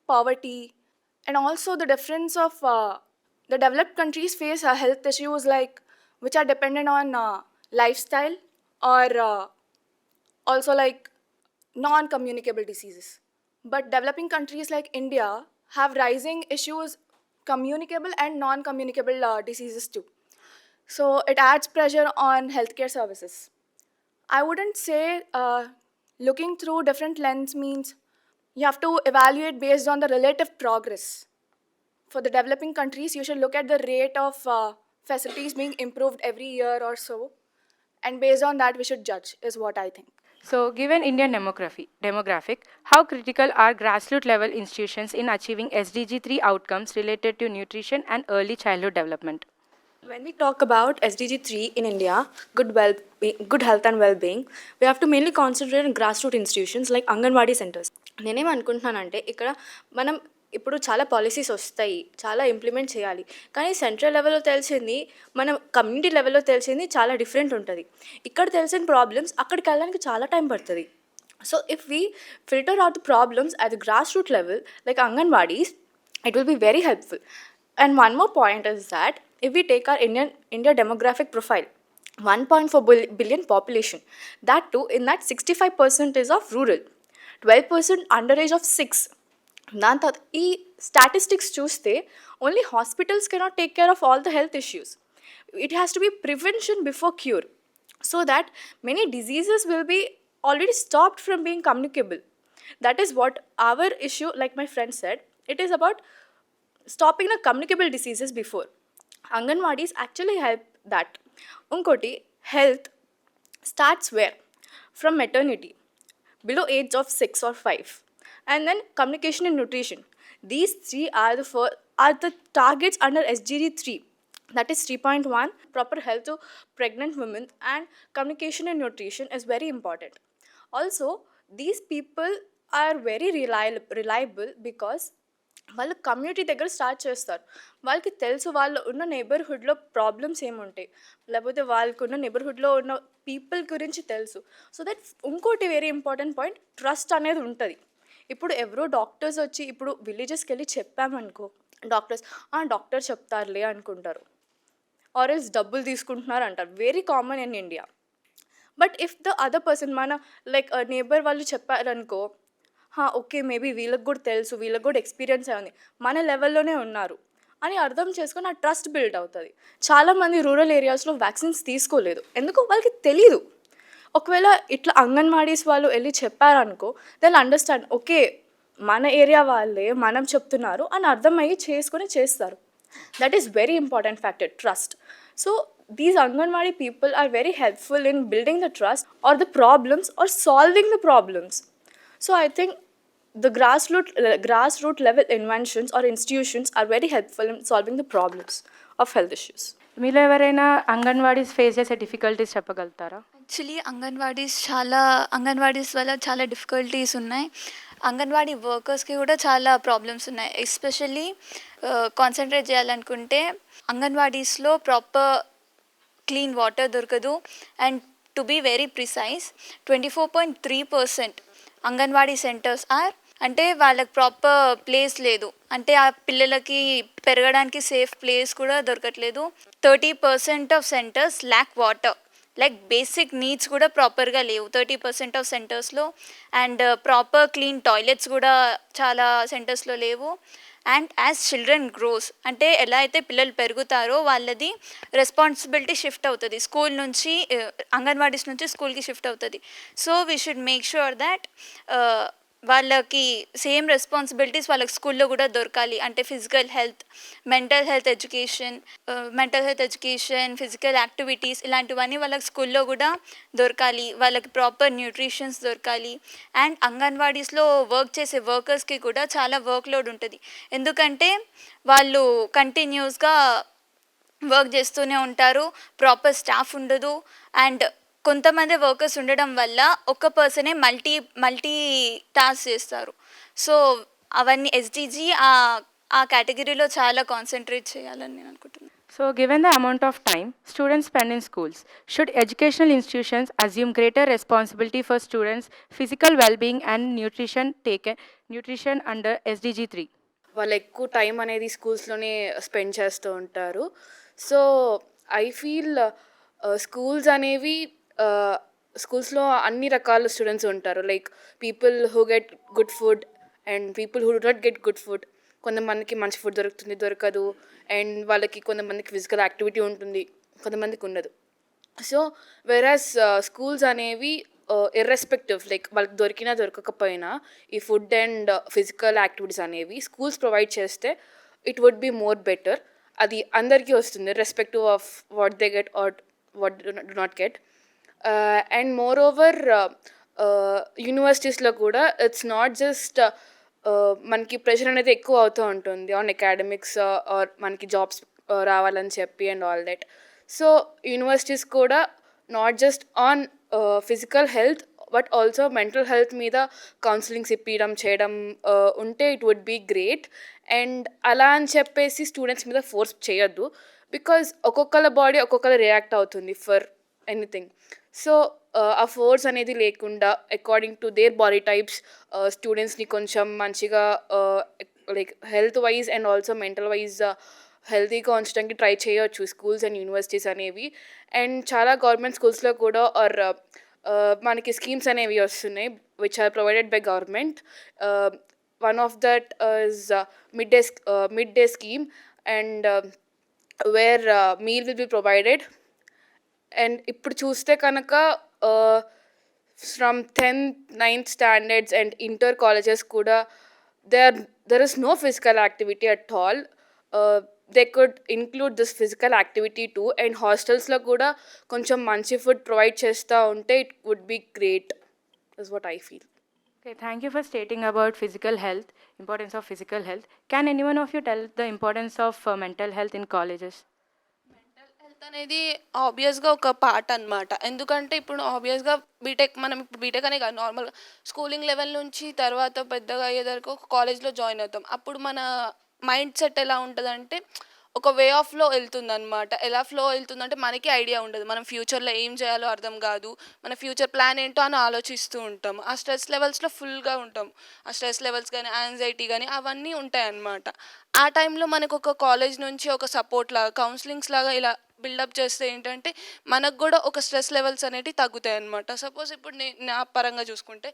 poverty, and also the difference of the developed countries face health issues like which are dependent on lifestyle or also like non-communicable diseases. But developing countries like India have rising issues, communicable and non-communicable diseases too. So it adds pressure on healthcare services. I wouldn't say looking through different lens means you have to evaluate based on the relative progress. For the developing countries, you should look at the rate of facilities being improved every year or so, and based on that we should judge, is what I think. So given Indian demographic, how critical are grassroots level institutions in achieving SDG 3 outcomes related to nutrition and early childhood development? When we talk about SDG 3 in India, good health and well-being, we have to mainly concentrate on grassroots institutions like Anganwadi centers. నేనేం అనుకుంటున్నానంటే ఇక్కడ మనం ఇప్పుడు చాలా policies వస్తాయి, చాలా implement చేయాలి, కానీ central లెవెల్లో తెలిసింది మనం కమ్యూనిటీ లెవెల్లో తెలిసింది చాలా డిఫరెంట్ ఉంటుంది. ఇక్కడ తెలిసిన ప్రాబ్లమ్స్ అక్కడికి వెళ్ళడానికి చాలా టైం పడుతుంది. So if we filter out the problems at the grass root level like anganwadis, it will be very helpful. And one more point is that if we take our India demographic profile, 1.4 billion population, that too in that 65% is of rural, 12% underage of 6. దాని తర్వాత ఈ statistics చూస్తే only hospitals cannot take care of all the health issues. It has to be prevention before cure, so that many diseases will be already stopped from being communicable. That is what our issue, like my friend said, it is about stopping the communicable diseases before. Anganwadis actually help that. Unkoti, health starts where? From maternity, below age of 6 or 5. And then communication and nutrition. These three are the targets under SDG 3. That is 3.1. Proper health to pregnant women and communication and nutrition is very important. Also, these people are very reliable because వాళ్ళు community దగ్గర start చేస్తారు. వాళ్ళకి తెలుసు వాళ్ళు ఉన్న నైబర్హుడ్లో problems ఏముంటాయి, లేకపోతే వాళ్ళకున్న నైబర్హుడ్లో ఉన్న పీపుల్ గురించి తెలుసు. సో దట్ ఇంకోటి వెరీ ఇంపార్టెంట్ పాయింట్, ట్రస్ట్ అనేది ఉంటుంది. ఇప్పుడు ఎవరో డాక్టర్స్ వచ్చి ఇప్పుడు విలేజెస్కి వెళ్ళి చెప్పామనుకో, డాక్టర్ చెప్తారులే అనుకుంటారు, ఆర్ ఎల్స్ డబ్బులు తీసుకుంటున్నారు అంటారు. Very common in India. But if the other person మన లైక్ నేబర్ వాళ్ళు చెప్పారనుకో, ఓకే మేబీ వీళ్ళకి కూడా తెలుసు, వీళ్ళకి కూడా ఎక్స్పీరియన్స్ అయింది, మన లెవెల్లోనే ఉన్నారు అని అర్థం చేసుకొని ఆ ట్రస్ట్ బిల్డ్ అవుతుంది. చాలామంది రూరల్ ఏరియాస్లో వ్యాక్సిన్స్ తీసుకోలేదు, ఎందుకు వాళ్ళకి తెలీదు. ఒకవేళ ఇట్లా అంగన్వాడీస్ వాళ్ళు వెళ్ళి చెప్పారనుకో, దెల్ అండర్స్టాండ్, ఓకే మన ఏరియా వాళ్ళే మనం చెప్తున్నారు అని అర్థమయ్యి చేసుకొని చేస్తారు. That is very important factor, trust. So these Anganwadi people are very helpful in building the trust or the problems or solving the problems. So I think the grassroot level inventions or institutions are very helpful in solving the problems of health issues. మీలో ఎవరైనా anganwadis face చేసే difficulties చెప్పగలుగుతారా? Actually anganwadis వల్ల చాలా difficulties ఉన్నాయి. అంగన్వాడీ వర్కర్స్కి కూడా చాలా problems ఉన్నాయి. ఎస్పెషల్లీ కాన్సన్ట్రేట్ చేయాలనుకుంటే అంగన్వాడీస్లో ప్రాపర్ క్లీన్ వాటర్ దొరకదు. And to be very precise, 24.3% anganwadi centres అంటే వాళ్ళకి ప్రాపర్ ప్లేస్ లేదు, అంటే ఆ పిల్లలకి పెరగడానికి సేఫ్ ప్లేస్ కూడా దొరకట్లేదు. 30% of centres lakh water, like basic needs కూడా ప్రాపర్గా లేవు 30% ఆఫ్ సెంటర్స్లో. అండ్ ప్రాపర్ క్లీన్ టాయిలెట్స్ కూడా చాలా సెంటర్స్లో లేవు. అండ్ యాజ్ చిల్డ్రన్ గ్రోస్, అంటే ఎలా అయితే పిల్లలు పెరుగుతారో వాళ్ళది రెస్పాన్సిబిలిటీ షిఫ్ట్ అవుతుంది, స్కూల్ నుంచి అంగన్వాడీస్ నుంచి స్కూల్కి షిఫ్ట్ అవుతుంది. So we should make sure that వాళ్ళకి సేమ్ రెస్పాన్సిబిలిటీస్ వాళ్ళకి స్కూల్లో కూడా దొరకాలి. అంటే physical health, mental health education, physical activities ఇలాంటివన్నీ వాళ్ళకి స్కూల్లో కూడా దొరకాలి. వాళ్ళకి ప్రాపర్ న్యూట్రిషన్స్ దొరకాలి. అండ్ అంగన్వాడీస్లో వర్క్ చేసే వర్కర్స్కి కూడా చాలా వర్క్ లోడ్ ఉంటుంది, ఎందుకంటే వాళ్ళు కంటిన్యూస్గా వర్క్ చేస్తూనే ఉంటారు, ప్రాపర్ స్టాఫ్ ఉండదు. అండ్ కొంతమంది వర్కర్స్ ఉండడం వల్ల ఒక పర్సనే మల్టీ టాస్క్ చేస్తారు. సో అవన్నీ ఎస్డిజి ఆ కేటగిరీలో చాలా కాన్సన్ట్రేట్ చేయాలని నేను అనుకుంటున్నాను. So given the amount of time students spend in schools, should educational institutions assume greater responsibility for students' physical well-being and nutrition under SDG 3? వాళ్ళు ఎక్కువ టైం అనేది స్కూల్స్లోనే స్పెండ్ చేస్తూ ఉంటారు. సో ఐ ఫీల్ స్కూల్స్ అనేవి స్కూల్స్లో అన్ని రకాల స్టూడెంట్స్ ఉంటారు, like people who get good food and people who do not get good food. కొంతమందికి మంచి ఫుడ్ దొరకదు, అండ్ వాళ్ళకి కొంతమందికి ఫిజికల్ యాక్టివిటీ ఉంటుంది, కొంతమందికి ఉండదు. సో వెరాస్ స్కూల్స్ అనేవి ఇర్రెస్పెక్టివ్, లైక్ వాళ్ళకి దొరికినా దొరకకపోయినా ఈ ఫుడ్ అండ్ ఫిజికల్ యాక్టివిటీస్ అనేవి స్కూల్స్ ప్రొవైడ్ చేస్తే it would be more better. అది అందరికీ వస్తుంది respective of what they get or what do not get. And moreover యూనివర్సిటీస్లో కూడా ఇట్స్ నాట్ జస్ట్ మనకి ప్రెషర్ అనేది ఎక్కువ అవుతూ ఉంటుంది ఆన్ అకాడమిక్స్ ఆర్ మనకి జాబ్స్ రావాలని చెప్పి and all that. So universities కూడా not just on physical health but also mental health మీద కౌన్సిలింగ్స్ చేయడం ఉంటే it would be great. And అలా అని చెప్పేసి స్టూడెంట్స్ మీద ఫోర్స్ చేయొద్దు, బికాజ్ ఒక్కొక్కళ్ళ బాడీ ఒక్కొక్కరు రియాక్ట్ అవుతుంది ఫర్ ఎనీథింగ్. సో ఆ ఫోర్స్ అనేది లేకుండా according to their body types స్టూడెంట్స్ని కొంచెం మంచిగా like health wise and also mental wise హెల్తీగా ఉంచడానికి ట్రై చేయొచ్చు స్కూల్స్ అండ్ యూనివర్సిటీస్ అనేవి. అండ్ చాలా గవర్నమెంట్ స్కూల్స్లో కూడా ఆర్ మనకి స్కీమ్స్ అనేవి వస్తున్నాయి which are provided by government. One of that is mid day scheme and where meal will be provided. And ఇప్పుడు చూస్తే కనుక from 10th 9th standards and inter colleges కూడా there is no physical activity at all. They could include this physical activity too. And hostelsలో కూడా కొంచెం మంచి food provide చేస్తూ ఉంటే it would be great is what I feel. Okay, thank you for stating about physical health, importance of physical health. Can anyone of you tell the importance of mental health in colleges? Health అనేది ఆబ్వియస్గా ఒక part అనమాట. ఎందుకంటే ఇప్పుడు ఆబ్వియస్గా మనం ఇప్పుడు BTech అనే కాదు, నార్మల్గా స్కూలింగ్ లెవెల్ నుంచి తర్వాత పెద్దగా అయ్యేదరకు ఒక కాలేజ్లో జాయిన్ అవుతాం. అప్పుడు మన మైండ్ సెట్ ఎలా ఉంటుందంటే ఒక వే ఆఫ్ ఫ్లో వెళ్తుందనమాట. ఎలా ఫ్లో వెళ్తుందంటే మనకి ఐడియా ఉండదు, మనం ఫ్యూచర్లో ఏం చేయాలో అర్థం కాదు, మన ఫ్యూచర్ ప్లాన్ ఏంటో అని ఆలోచిస్తూ ఉంటాం. ఆ స్ట్రెస్ లెవెల్స్లో ఫుల్గా ఉంటాం. ఆ స్ట్రెస్ లెవెల్స్ కానీ యాంగ్జైటీ కానీ అవన్నీ ఉంటాయి అన్నమాట. ఆ టైంలో మనకు ఒక కాలేజ్ నుంచి ఒక సపోర్ట్ లాగా కౌన్సిలింగ్స్ లాగా ఇలా బిల్డప్ చేస్తే ఏంటంటే మనకు కూడా ఒక స్ట్రెస్ లెవెల్స్ అనేటివి తగ్గుతాయి అన్నమాట. సపోజ్ ఇప్పుడు నా పరంగా చూసుకుంటే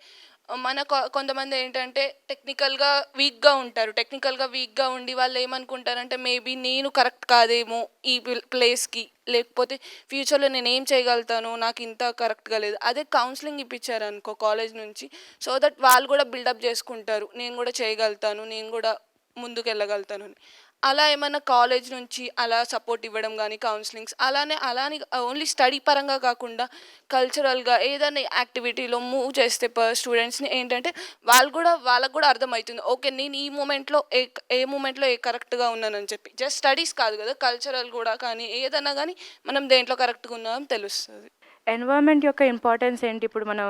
కొంతమంది ఏంటంటే టెక్నికల్గా వీక్గా ఉండి వాళ్ళు ఏమనుకుంటారంటే మేబీ నేను కరెక్ట్ కాదేమో ఈ ప్లేస్కి, లేకపోతే ఫ్యూచర్లో నేను ఏం చేయగలుగుతాను, నాకు ఇంత కరెక్ట్గా లేదు. అదే కౌన్సిలింగ్ ఇప్పించారనుకో కాలేజ్ నుంచి, సో దట్ వాళ్ళు కూడా బిల్డప్ చేసుకుంటారు, నేను కూడా చేయగలుగుతాను, నేను కూడా ముందుకు వెళ్ళగలుగుతాను అని. అలా ఏమైనా కాలేజ్ నుంచి అలా సపోర్ట్ ఇవ్వడం కానీ కౌన్సిలింగ్స్ అలానే ఓన్లీ స్టడీ పరంగా కాకుండా కల్చరల్గా ఏదైనా యాక్టివిటీలో మూవ్ చేస్తే స్టూడెంట్స్ని ఏంటంటే వాళ్ళకు కూడా అర్థమవుతుంది, ఓకే నేను ఈ మూమెంట్లో ఏ మూమెంట్లో కరెక్ట్గా ఉన్నానని చెప్పి. జస్ట్ స్టడీస్ కాదు కదా, కల్చరల్ కూడా కానీ ఏదైనా కానీ మనం దేంట్లో కరెక్ట్గా ఉన్నామని తెలుస్తుంది. ఎన్వైర్న్మెంట్ యొక్క ఇంపార్టెన్స్ ఏంటి ఇప్పుడు మనం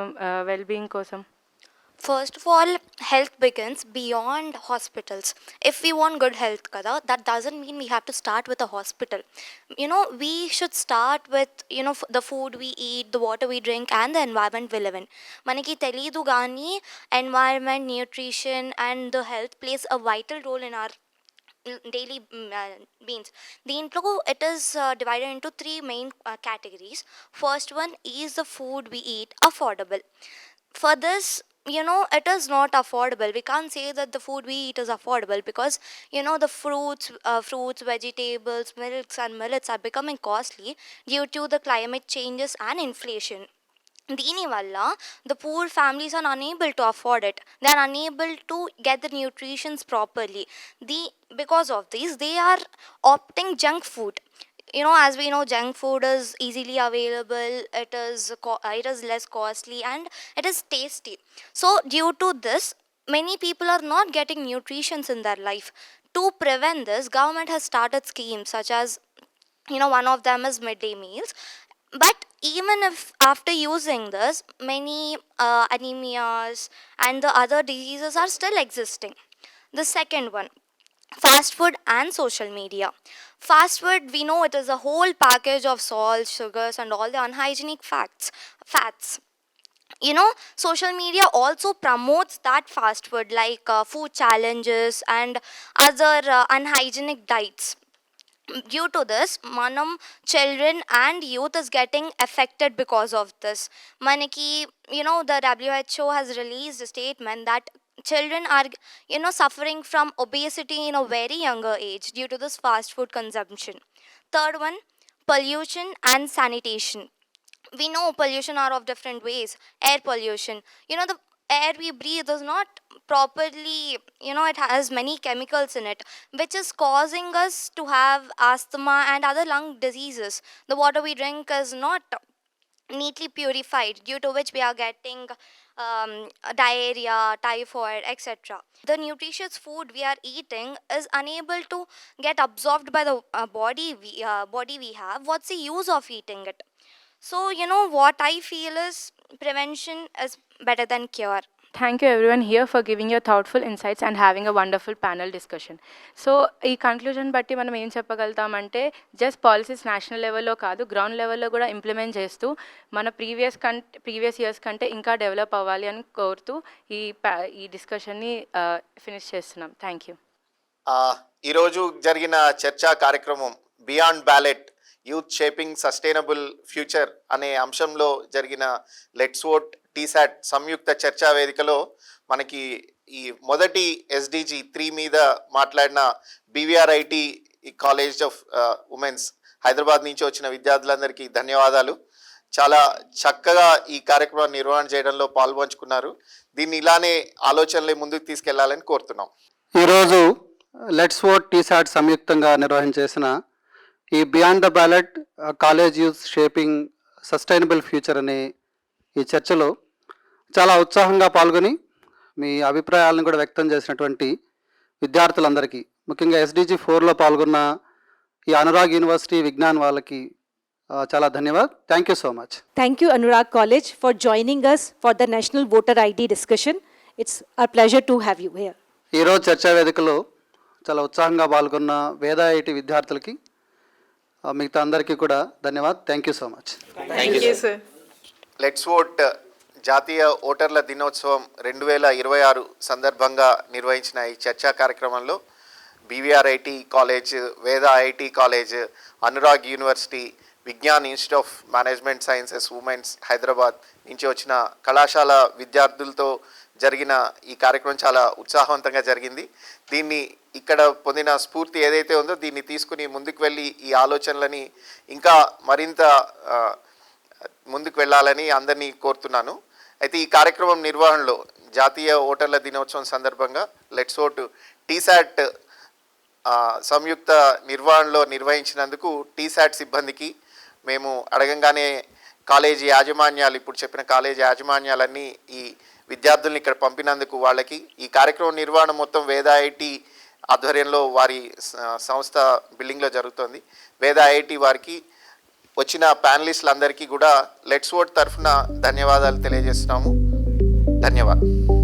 వెల్బీయింగ్ కోసం? First of all, health begins beyond hospitals. If we want good health, kada, that doesn't mean we have to start with a hospital. We should start with, the food we eat, the water we drink, and the environment we live in. Manaki telidu gani, environment, nutrition, and the health plays a vital role in our daily beings. Deentlo it is divided into three main categories. First one is the food we eat affordable. For this, it is not affordable. We can't say that the food we eat is affordable because the fruits, vegetables, milks and millets are becoming costly due to the climate changes and inflation. దీని వల్ల the poor families are unable to afford it. They are unable to get the nutritions properly. Because of this, they are opting junk food. As we know, junk food is easily available, it is less costly and it is tasty. So due to this, many people are not getting nutritions in their life. To prevent this, government has started schemes such as, one of them is midday meals. But even if after using this, many anemias and the other diseases are still existing. The second one, fast food and social media. Fast food, we know it is a whole package of salt, sugars and all the unhygienic fats. Social media also promotes that fast food like food challenges and other unhygienic diets. Due to this, children and youth is getting affected because of this. Manaki, the WHO has released a statement that children are suffering from obesity in a very younger age due to this fast food consumption. Third one, pollution and sanitation. We know pollution are of different ways. Air pollution, the air we breathe is not properly, it has many chemicals in it which is causing us to have asthma and other lung diseases. The water we drink is not neatly purified, due to which we are getting diarrhea, typhoid, etc. The nutritious food we are eating is unable to get absorbed by the body we have. What's the use of eating it? So what I feel is prevention is better than cure. Thank you everyone here for giving your thoughtful insights and having a wonderful panel discussion. So ఈ conclusion బట్టి మనం ఏం చెప్పగలుగుతామంటే just policies national లెవెల్లో కాదు, ground లెవెల్లో కూడా implement చేస్తూ మన ప్రీవియస్ ఇయర్స్ కంటే ఇంకా డెవలప్ అవ్వాలి అని కోరుతూ ఈ డిస్కషన్ని ఫినిష్ చేస్తున్నాం. Thank you. ఈరోజు జరిగిన చర్చా కార్యక్రమం beyond ballot youth shaping sustainable future అనే అంశంలో జరిగిన లెట్స్ ఓట్ టీసాట్ సంయుక్త చర్చా వేదికలో మనకి ఈ మొదటి SDG 3 మీద మాట్లాడిన BVRIT college of women's Hyderabad నుంచి వచ్చిన విద్యార్థులందరికీ ధన్యవాదాలు. చాలా చక్కగా ఈ కార్యక్రమాన్ని నిర్వహణ చేయడంలో పాల్పంచుకున్నారు. దీన్ని ఇలానే ఆలోచనలు ముందుకు తీసుకెళ్లాలని కోరుతున్నాం. ఈరోజు లెట్స్ ఓట్ టీసాట్ సంయుక్తంగా నిర్వహించేసిన ఈ beyond the ballot college youth shaping sustainable future అనే ఈ చర్చలో చాలా ఉత్సాహంగా పాల్గొని మీ అభిప్రాయాలను కూడా వ్యక్తం చేసినటువంటి విద్యార్థులందరికీ, ముఖ్యంగా SDG 4లో పాల్గొన్న ఈ అనురాగ్ యూనివర్సిటీ విజ్ఞాన్ వాళ్ళకి చాలా ధన్యవాదాలు. Thank you so much. Thank you, Anurag College, for joining us for the National Voter ID discussion. It's our pleasure to have you here. ఈరోజు చర్చా వేదికలో చాలా ఉత్సాహంగా పాల్గొన్న వేద ఐఐటి విద్యార్థులకి మిగతా అందరికీ కూడా ధన్యవాదాలు. Thank you so much. Let's vote జాతీయ ఓటర్ల దినోత్సవం 2026 సందర్భంగా నిర్వహించిన ఈ చర్చా కార్యక్రమంలో BVRIT college, Veda IIT college, Anurag university, Vignan institute of management sciences women's Hyderabad నుంచి వచ్చిన కళాశాల విద్యార్థులతో జరిగిన ఈ కార్యక్రమం చాలా ఉత్సాహవంతంగా జరిగింది. దీన్ని ఇక్కడ పొందిన స్ఫూర్తి ఏదైతే ఉందో దీన్ని తీసుకుని ముందుకు వెళ్ళి ఈ ఆలోచనలని ఇంకా మరింత ముందుకు వెళ్ళాలని అందరినీ కోరుతున్నాను. అయితే ఈ కార్యక్రమం నిర్వహణలో జాతీయ ఓటర్ల దినోత్సవం సందర్భంగా లెట్స్ ఓట్ టీసాట్ సంయుక్త నిర్వహణలో నిర్వహించినందుకు టీసాట్ సిబ్బందికి మేము అడగంగానే కాలేజీ యాజమాన్యాలు, ఇప్పుడు చెప్పిన కాలేజీ యాజమాన్యాలన్నీ ఈ విద్యార్థుల్ని ఇక్కడ పంపినందుకు వాళ్ళకి, ఈ కార్యక్రమం నిర్వహణ మొత్తం వేద ఐఐటి ఆధ్వర్యంలో వారి సంస్థ బిల్డింగ్లో జరుగుతుంది. వేద ఐఐటి వారికి, వచ్చిన ప్యానలిస్టులందరికీ కూడా లెట్స్ ఓట్ తరఫున ధన్యవాదాలు తెలియజేస్తున్నాము. ధన్యవాదాలు.